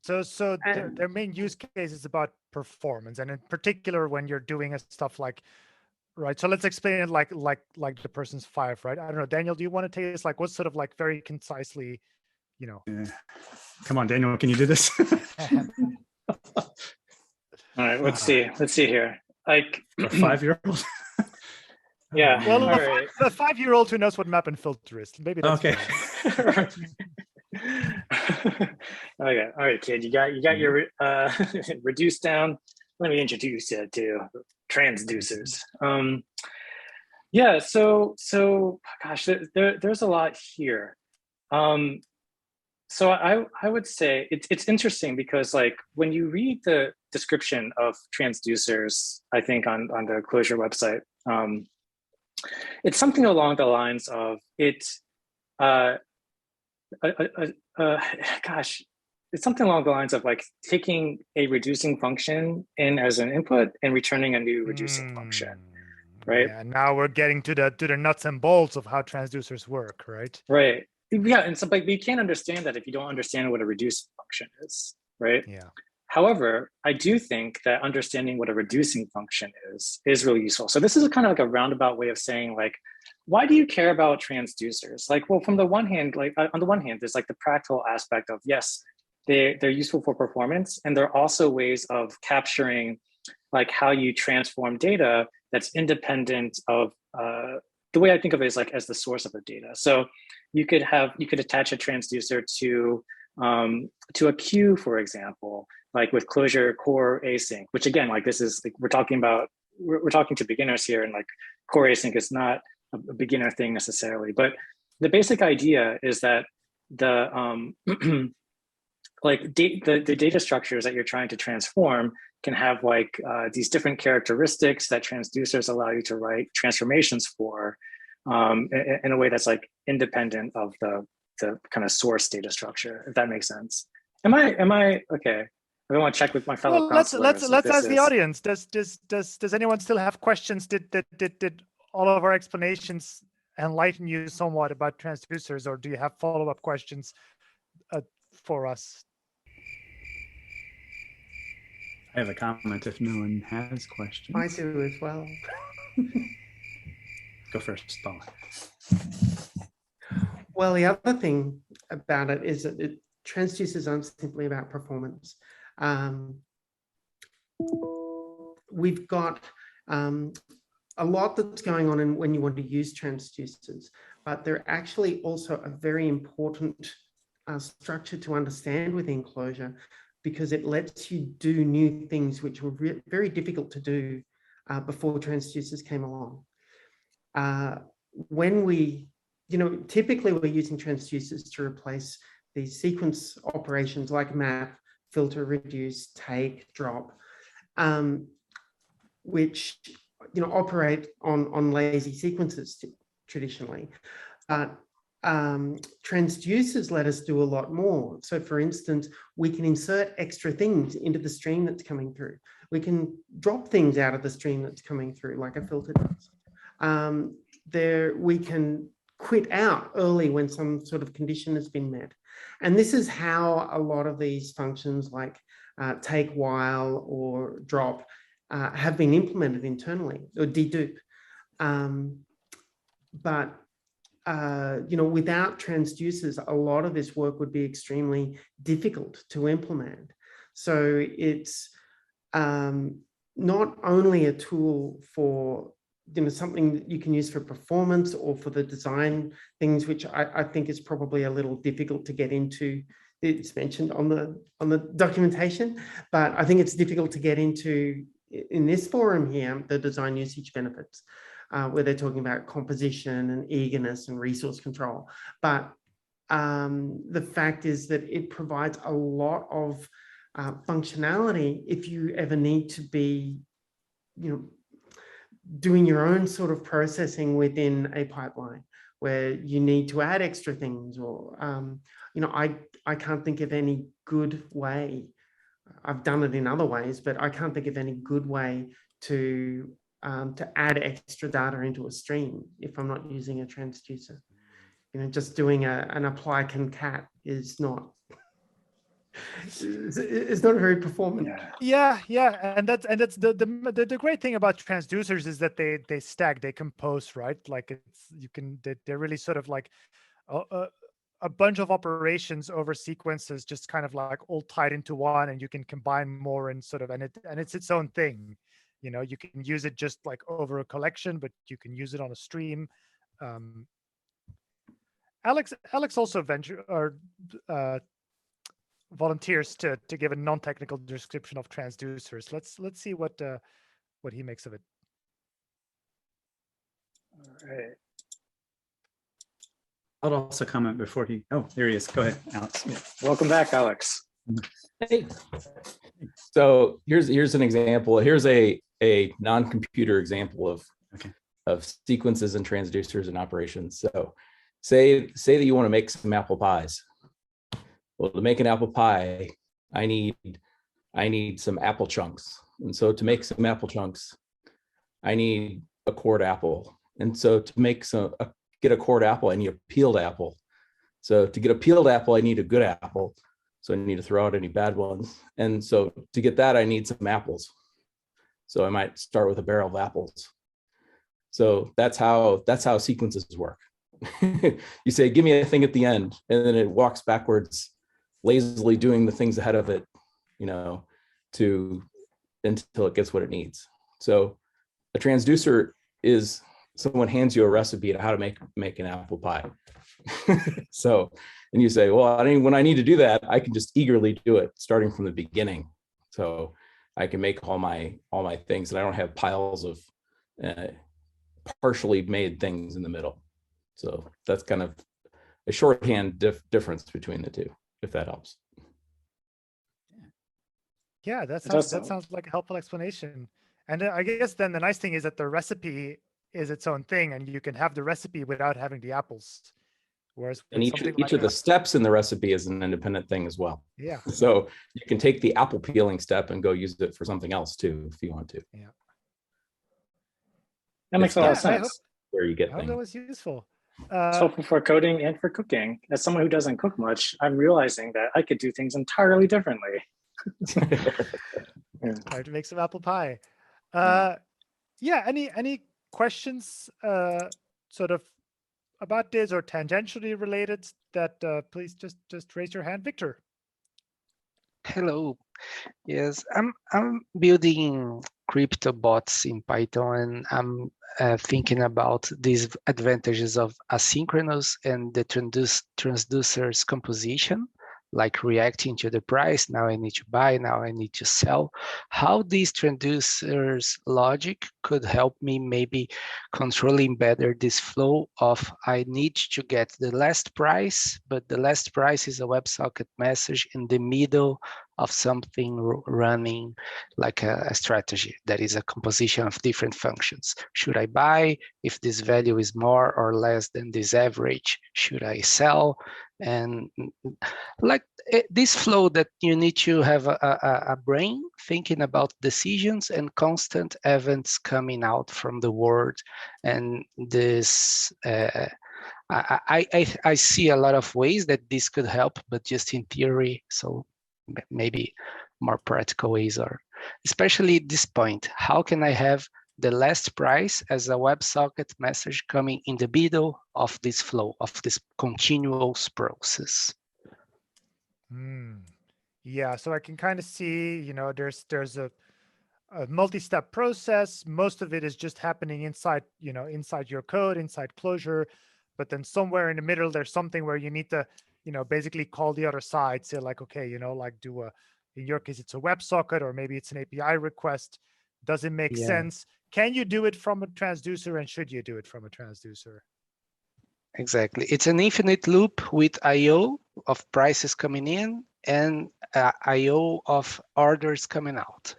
So their main use case is about performance, and in particular when you're doing stuff like, right, so let's explain it like the person's five, right? I don't know, Daniel, do you want to take this, like what's sort of like very concisely, Come on, Daniel, can you do this? All right, let's see here. Like a 5-year-old. Yeah. Well, the 5-year-old who knows what map and filter is. Maybe that's okay. Okay. All right, kid. You got your reduced down. Let me introduce you to transducers. Yeah. So gosh, there's a lot here. So I would say it's interesting because like when you read the description of transducers, I think on the Clojure website, it's something along the lines of gosh, it's something along the lines of like taking a reducing function in as an input and returning a new reducing function, right? Yeah, now we're getting to the nuts and bolts of how transducers work, right? Right. Yeah, and so like you can't understand that if you don't understand what a reducing function is, right? Yeah. However, I do think that understanding what a reducing function is really useful. So this is kind of like a roundabout way of saying like, why do you care about transducers? Like, well, from the one hand, like on the one hand, there's like the practical aspect of yes, they're useful for performance, and they're also ways of capturing like how you transform data that's independent of the way I think of it is like as the source of the data. So you could attach a transducer to a queue, for example, like with Clojure core async, which again, like this is like we're talking to beginners here, and like core async is not a beginner thing necessarily, but the basic idea is that the like the data structures that you're trying to transform can have like these different characteristics that transducers allow you to write transformations for in a way that's like independent of the kind of source data structure, if that makes sense. Am I okay? I want to check with my fellow Clouncillors. Let's ask the audience. Does anyone still have questions? Did all of our explanations enlighten you somewhat about transducers, or do you have follow-up questions for us? I have a comment if no one has questions. I do as well. Go first, Paul. Well, the other thing about it is that transducers aren't simply about performance. We've got a lot that's going on when you want to use transducers, but they're actually also a very important structure to understand within Clojure, because it lets you do new things which were very difficult to do before transducers came along. When we, typically we're using transducers to replace these sequence operations like map, filter, reduce, take, drop, which operate on lazy sequences traditionally. Transducers let us do a lot more. So for instance, we can insert extra things into the stream that's coming through. We can drop things out of the stream that's coming through like a filter does. We can quit out early when some sort of condition has been met. And this is how a lot of these functions like take while or drop have been implemented internally, or dedupe. But without transducers, a lot of this work would be extremely difficult to implement. So it's not only a tool for something that you can use for performance or for the design things, which I think is probably a little difficult to get into. It's mentioned on the documentation, but I think it's difficult to get into in this forum here, the design usage benefits. Where they're talking about composition and eagerness and resource control. But the fact is that it provides a lot of functionality if you ever need to be, doing your own sort of processing within a pipeline where you need to add extra things, or, I can't think of any good way. I've done it in other ways, but I can't think of any good way to add extra data into a stream if I'm not using a transducer. Just doing an apply concat is not it's not very performant. Yeah, and that's the great thing about transducers is that they stack, they compose, right? Like they're really sort of like a bunch of operations over sequences, just kind of like all tied into one, and you can combine more and sort of, and it's its own thing. You can use it just like over a collection, but you can use it on a stream. Alex also volunteers to give a non-technical description of transducers. Let's see what he makes of it. All right. I'll also comment before he. Oh, there he is. Go ahead, Alex. Welcome back, Alex. Hey. So here's an example. Here's a non-computer example of sequences and transducers and operations. So say that you want to make some apple pies. Well, to make an apple pie, I need some apple chunks. And so to make some apple chunks, I need a cored apple. And so to get a cored apple, I need a peeled apple. So to get a peeled apple, I need a good apple. So I need to throw out any bad ones. And so to get that, I need some apples. So I might start with a barrel of apples. So that's how sequences work. You say, give me a thing at the end, and then it walks backwards, lazily doing the things ahead of it, until it gets what it needs. So a transducer is someone hands you a recipe on how to make an apple pie. So, and you say, well, when I need to do that, I can just eagerly do it starting from the beginning. So I can make all my things, and I don't have piles of partially made things in the middle. So that's kind of a shorthand difference between the two, if that helps. Yeah, that sounds like a helpful explanation. And I guess then the nice thing is that the recipe is its own thing, and you can have the recipe without having the apples. Whereas and each of the steps in the recipe is an independent thing as well. Yeah. So you can take the apple peeling step and go use it for something else too, if you want to. Yeah. That makes a lot of sense. Where you get I hope that was useful. It's helpful for coding and for cooking. As someone who doesn't cook much, I'm realizing that I could do things entirely differently. Time to make some apple pie. Yeah. Any questions, sort of about this or tangentially related? That please just raise your hand, Victor. Hello. Yes, I'm building crypto bots in Python, and I'm thinking about these advantages of asynchronous and the transducers composition, like reacting to the price. Now I need to buy, now I need to sell. How these transducers logic could help me maybe controlling better this flow of I need to get the last price, but the last price is a WebSocket message in the middle of something running like a strategy that is a composition of different functions. Should I buy if this value is more or less than this average? Should I sell? And like this flow that you need to have a brain thinking about decisions and constant events coming out from the world. And this, I see a lot of ways that this could help, but just in theory. So maybe more practical ways are, especially at this point, how can I have the last price as a WebSocket message coming in the middle of this flow, of this continuous process? Yeah, so I can kind of see, there's a multi-step process. Most of it is just happening inside your code, inside Clojure, but then somewhere in the middle, there's something where you need to, basically call the other side, say like, okay, like do in your case, it's a WebSocket, or maybe it's an API request. Does it make sense? Can you do it from a transducer, and should you do it from a transducer? Exactly. It's an infinite loop with I/O of prices coming in and I/O of orders coming out.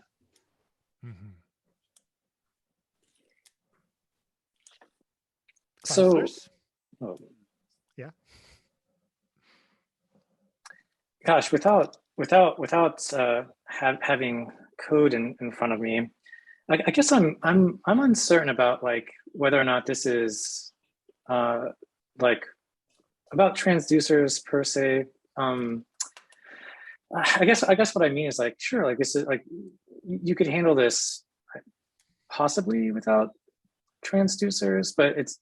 So, yeah. Gosh, without having code in front of me, I guess I'm uncertain about like whether or not this is like about transducers per se. I guess what I mean is like, sure, like this is like you could handle this possibly without transducers, but it's,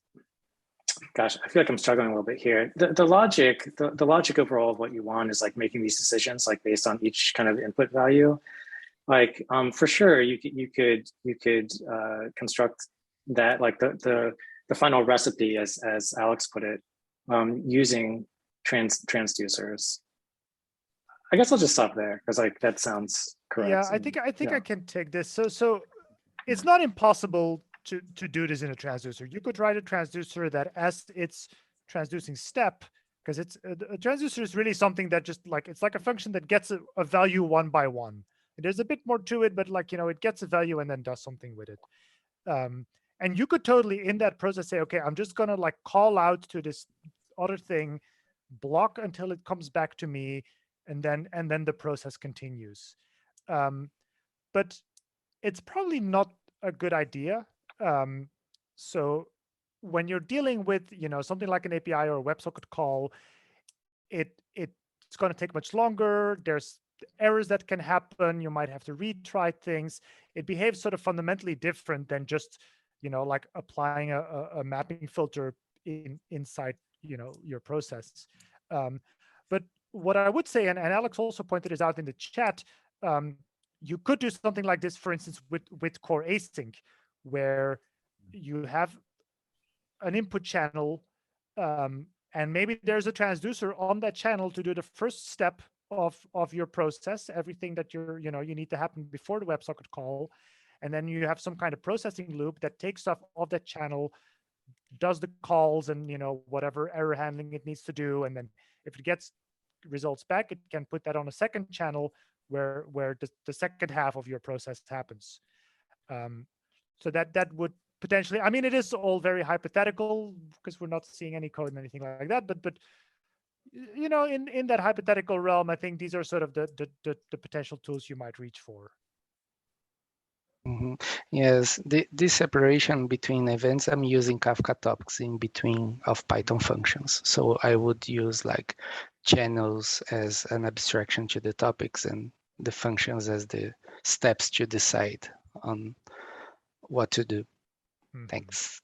gosh, I feel like I'm struggling a little bit here. The logic overall of what you want is like making these decisions like based on each kind of input value. Like for sure, you could construct that, like the final recipe, as Alex put it, using transducers. I guess I'll just stop there because like that sounds correct. Yeah, I think I can take this. So it's not impossible to do this in a transducer. You could write a transducer that as its transducing step, because it's a transducer is really something that just like, it's like a function that gets a value one by one. There's a bit more to it, but like, it gets a value and then does something with it. And you could totally in that process say, okay, I'm just gonna like call out to this other thing, block until it comes back to me, and then the process continues. But it's probably not a good idea. So when you're dealing with something like an API or a WebSocket call, it's going to take much longer. There's errors that can happen. You might have to retry things. It behaves sort of fundamentally different than just like applying a mapping filter inside your process. But what I would say, and Alex also pointed this out in the chat, you could do something like this, for instance, with core async, where you have an input channel, and maybe there's a transducer on that channel to do the first step of your process, everything that you need to happen before the WebSocket call, and then you have some kind of processing loop that takes stuff off that channel, does the calls and whatever error handling it needs to do, and then if it gets results back, it can put that on a second channel where the second half of your process happens. So that would potentially, I mean, it is all very hypothetical because we're not seeing any code and anything like that, but in that hypothetical realm, I think these are sort of the potential tools you might reach for. Yes, this separation between events, I'm using Kafka topics in between of Python functions. So I would use like channels as an abstraction to the topics and the functions as the steps to decide on what to do. Thanks.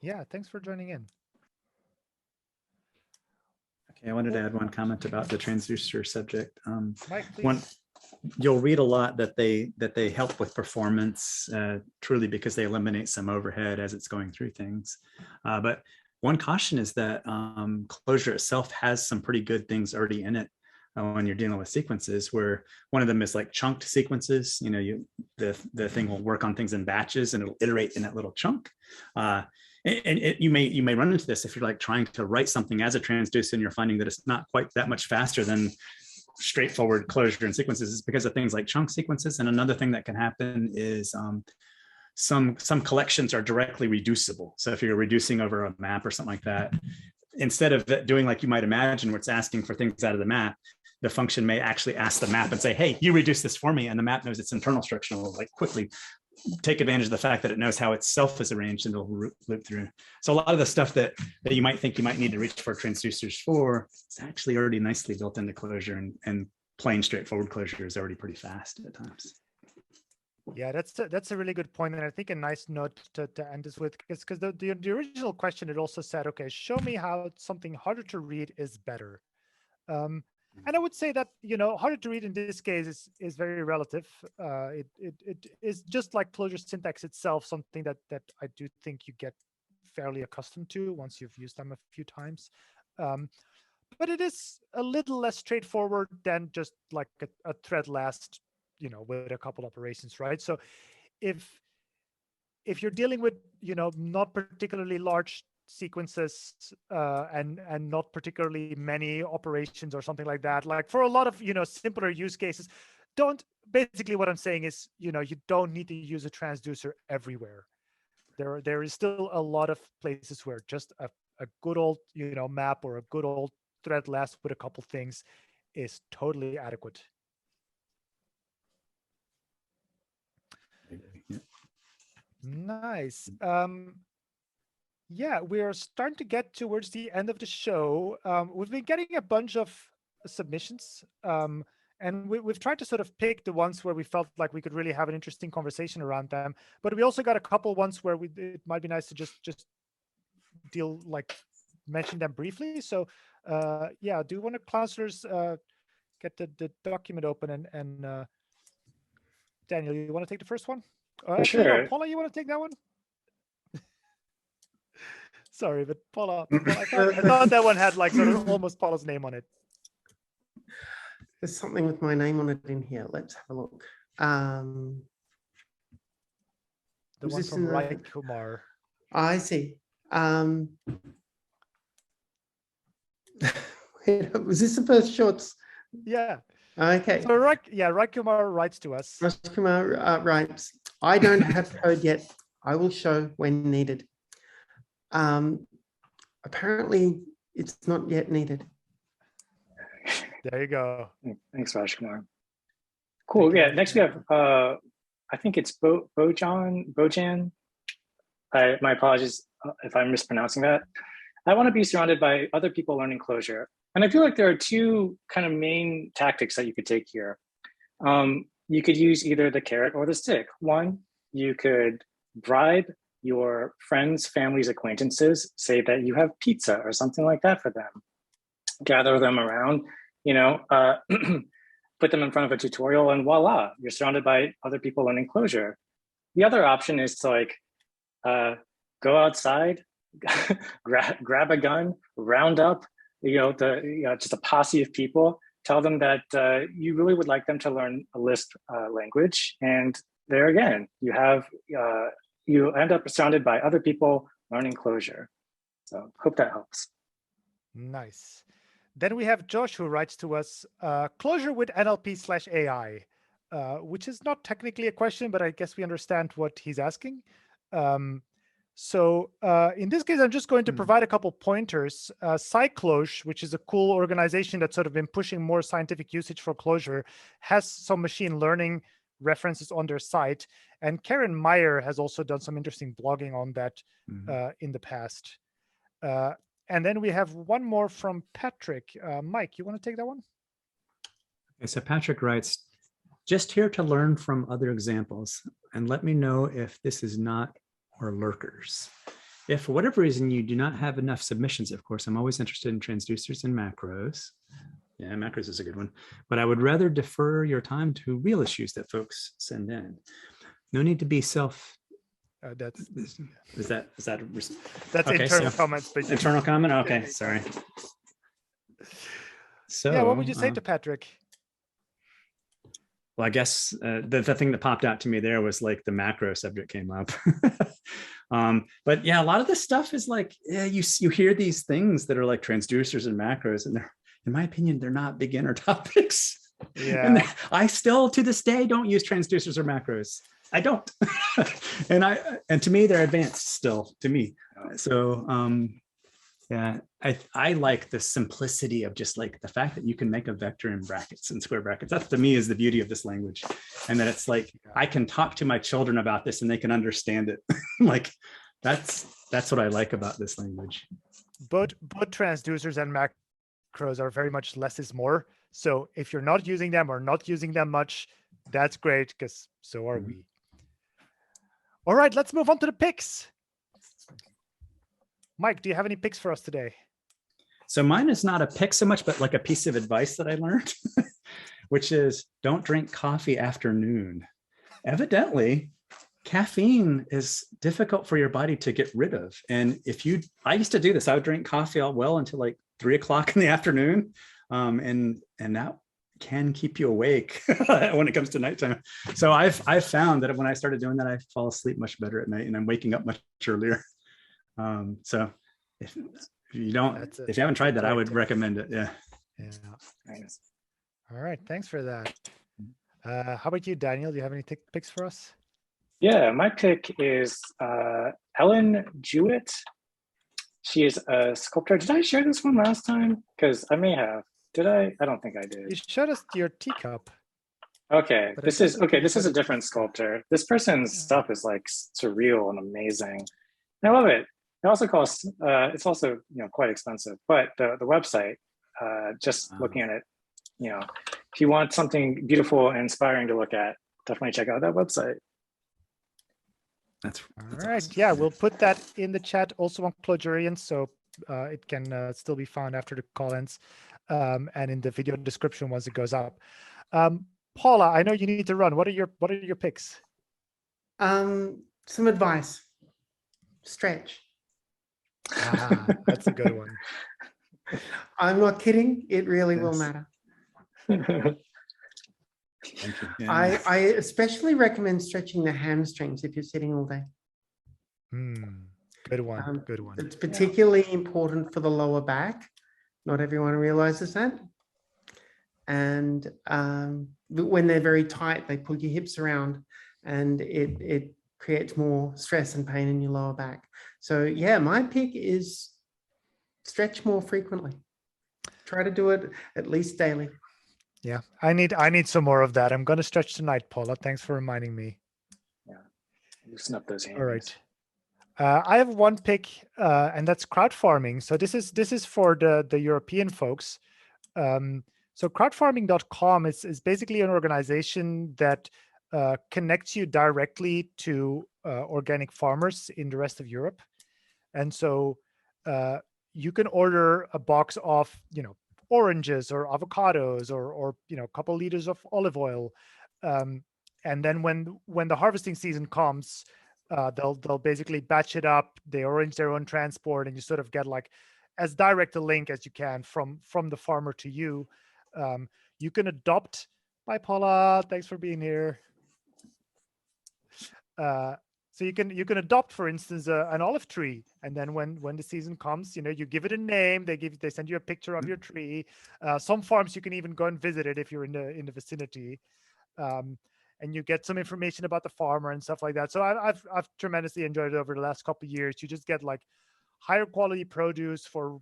Yeah, thanks for joining in. Okay, I wanted to add one comment about the transducer subject. Mike, please. You'll read a lot that they help with performance, truly because they eliminate some overhead as it's going through things. But one caution is that Clojure itself has some pretty good things already in it when you're dealing with sequences, where one of them is like chunked sequences. The thing will work on things in batches and it'll iterate in that little chunk. You may run into this if you're like trying to write something as a transducer and you're finding that it's not quite that much faster than straightforward Clojure and sequences. Is because of things like chunk sequences. And another thing that can happen is some collections are directly reducible. So if you're reducing over a map or something like that, instead of doing like you might imagine where it's asking for things out of the map, the function may actually ask the map and say, hey, you reduce this for me. And the map knows its internal structure and will like quickly take advantage of the fact that it knows how itself is arranged and it'll loop through. So a lot of the stuff that you might think you might need to reach for transducers for is actually already nicely built into Clojure, and plain straightforward Clojure is already pretty fast at times. Yeah, that's a really good point, and I think a nice note to end this with, because the original question, it also said, okay, show me how something harder to read is better. And I would say that harder to read in this case is very relative. It is just like Clojure syntax itself, something that I do think you get fairly accustomed to once you've used them a few times. But it is a little less straightforward than just like a thread last, with a couple operations, right? So if you're dealing with not particularly large sequences and not particularly many operations or something like that, like for a lot of simpler use cases, basically what I'm saying is you don't need to use a transducer everywhere. There is still a lot of places where just a good old map or a good old thread last with a couple things is totally adequate. Nice. Yeah, we're starting to get towards the end of the show. We've been getting a bunch of submissions, and we've tried to sort of pick the ones where we felt like we could really have an interesting conversation around them. But we also got a couple ones where it might be nice to just mention them briefly. So yeah, do one of Clouncillors get the document open and Daniel, you want to take the first one? Actually, sure. no, Paula, you want to take that one? Sorry, but Paula, I thought that one had like sort of almost Paula's name on it. There's something with my name on it in here. Let's have a look. The one from Rai Kumar. I see. Was this the first shorts? Yeah. Okay. So Rai Kumar writes to us. Rai Kumar writes, I don't have code yet. I will show when needed. Apparently it's not yet needed. There you go. Thanks, Rajkumar. Cool. Yeah. Next we have I think it's Bojan. My apologies if I'm mispronouncing that. I want to be surrounded by other people learning Clojure. And I feel like there are two kind of main tactics that you could take here. You could use either the carrot or the stick. One, you could bribe your friends, families, acquaintances, say that you have pizza or something like that for them. Gather them around, put them in front of a tutorial, and voila, you're surrounded by other people learning Clojure. The other option is to go outside, grab a gun, round up, just a posse of people, tell them that you really would like them to learn a Lisp language, and there again, you end up surrounded by other people learning Clojure. So hope that helps. Nice. Then we have Josh who writes to us, Clojure with NLP/AI, which is not technically a question, but I guess we understand what he's asking. So in this case, I'm just going to provide a couple pointers. Clojure, which is a cool organization that's sort of been pushing more scientific usage for Clojure, has some machine learning references on their site. And Karen Meyer has also done some interesting blogging on that in the past. And then we have one more from Patrick. Mike, you want to take that one? Okay, so Patrick writes, just here to learn from other examples and let me know if this is not or lurkers. If for whatever reason you do not have enough submissions, of course, I'm always interested in transducers and macros. Yeah, macros is a good one, but I would rather defer your time to real issues that folks send in. No need to be self. Is that that's okay, internal so comments? But internal comment. Okay, sorry. So yeah, what would you say to Patrick? Well, I guess the thing that popped out to me there was like the macro subject came up. But yeah, a lot of this stuff is like, yeah, you hear these things that are like transducers and macros, and they're, in my opinion, they're not beginner topics. Yeah. And I still to this day don't use transducers or macros. I don't. and to me, they're advanced still to me. So yeah, I like the simplicity of just like the fact that you can make a vector in brackets and square brackets. That to me is the beauty of this language. And that it's like, I can talk to my children about this and they can understand it. Like that's what I like about this language. Both transducers and macros are very much less is more. So if you're not using them or not using them much, that's great, because so are we. All right, let's move on to the picks. Mike, do you have any picks for us today? So mine is not a pick so much, but like a piece of advice that I learned, which is don't drink coffee after noon. Evidently, caffeine is difficult for your body to get rid of. And I used to do this, I would drink coffee all well until like 3 o'clock in the afternoon. And that can keep you awake when it comes to nighttime. So I've found that when I started doing that, I fall asleep much better at night and I'm waking up much earlier. So if you haven't tried that, I would recommend it. Yeah. Thanks. All right. Thanks for that. How about you, Daniel? Do you have any picks for us? Yeah, my pick is Ellen Jewett. She is a sculptor. Did I share this one last time? Because I may have. Did I? I don't think I did. You showed us your teacup. Okay, this is a different sculptor. This person's stuff is like surreal and amazing. I love it. It also costs. It's also quite expensive, but the website. Just looking at it, if you want something beautiful and inspiring to look at, definitely check out that website. That's all right. Awesome. Yeah, we'll put that in the chat also on Clojurians, so it can still be found after the call ends, and in the video description once it goes up. Paula, I know you need to run. What are your picks? Some advice. Stretch. That's a good one. I'm not kidding. It really will matter. Thank you. Yeah. I especially recommend stretching the hamstrings if you're sitting all day. Good one. Good one. It's particularly important for the lower back. Not everyone realizes that. And when they're very tight, they pull your hips around and it creates more stress and pain in your lower back. So yeah, my pick is stretch more frequently. Try to do it at least daily. Yeah, I need some more of that. I'm going to stretch tonight, Paula. Thanks for reminding me. Yeah, loosen up those hands. All right. I have one pick, and that's crowd farming. So this is for the European folks. So crowdfarming.com is basically an organization that connects you directly to organic farmers in the rest of Europe. And so you can order a box of, oranges or avocados or a couple liters of olive oil. And then when the harvesting season comes, they'll basically batch it up. They arrange their own transport, and you sort of get like as direct a link as you can from the farmer to you. You can adopt. Bye, Paula. Thanks for being here. So you can adopt, for instance, an olive tree, and then when the season comes, you give it a name. They send you a picture of your tree. Some farms you can even go and visit it if you're in the vicinity, and you get some information about the farmer and stuff like that. So I've tremendously enjoyed it over the last couple of years. You just get like higher quality produce for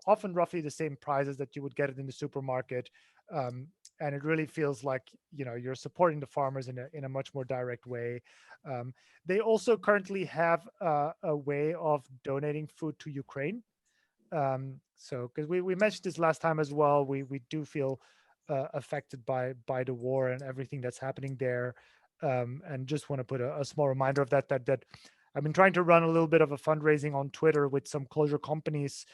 often roughly the same prices that you would get it in the supermarket. And it really feels like you're supporting the farmers in a much more direct way. They also currently have a way of donating food to Ukraine. So because we mentioned this last time as well, we do feel affected by the war and everything that's happening there, and just want to put a small reminder of that I've been trying to run a little bit of a fundraising on Twitter with some Clojure companies,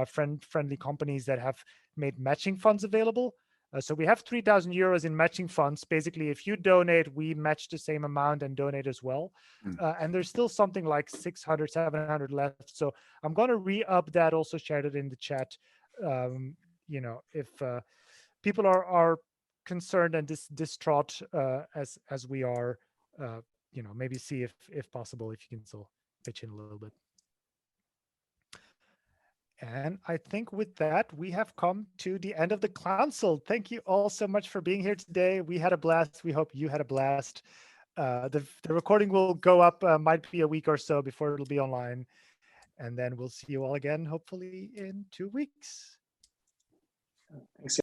friendly companies that have made matching funds available. So we have 3,000 euros in matching funds. Basically, if you donate, we match the same amount and donate as well. And there's still something like 600, 700 left. So I'm going to re-up that, also shared it in the chat. If people are concerned and distraught as we are, maybe see if possible, if you can still pitch in a little bit. And I think with that, we have come to the end of the Clouncil. Thank you all so much for being here today. We had a blast. We hope you had a blast. The recording will go up, might be a week or so before it'll be online. And then we'll see you all again, hopefully in 2 weeks. Thanks.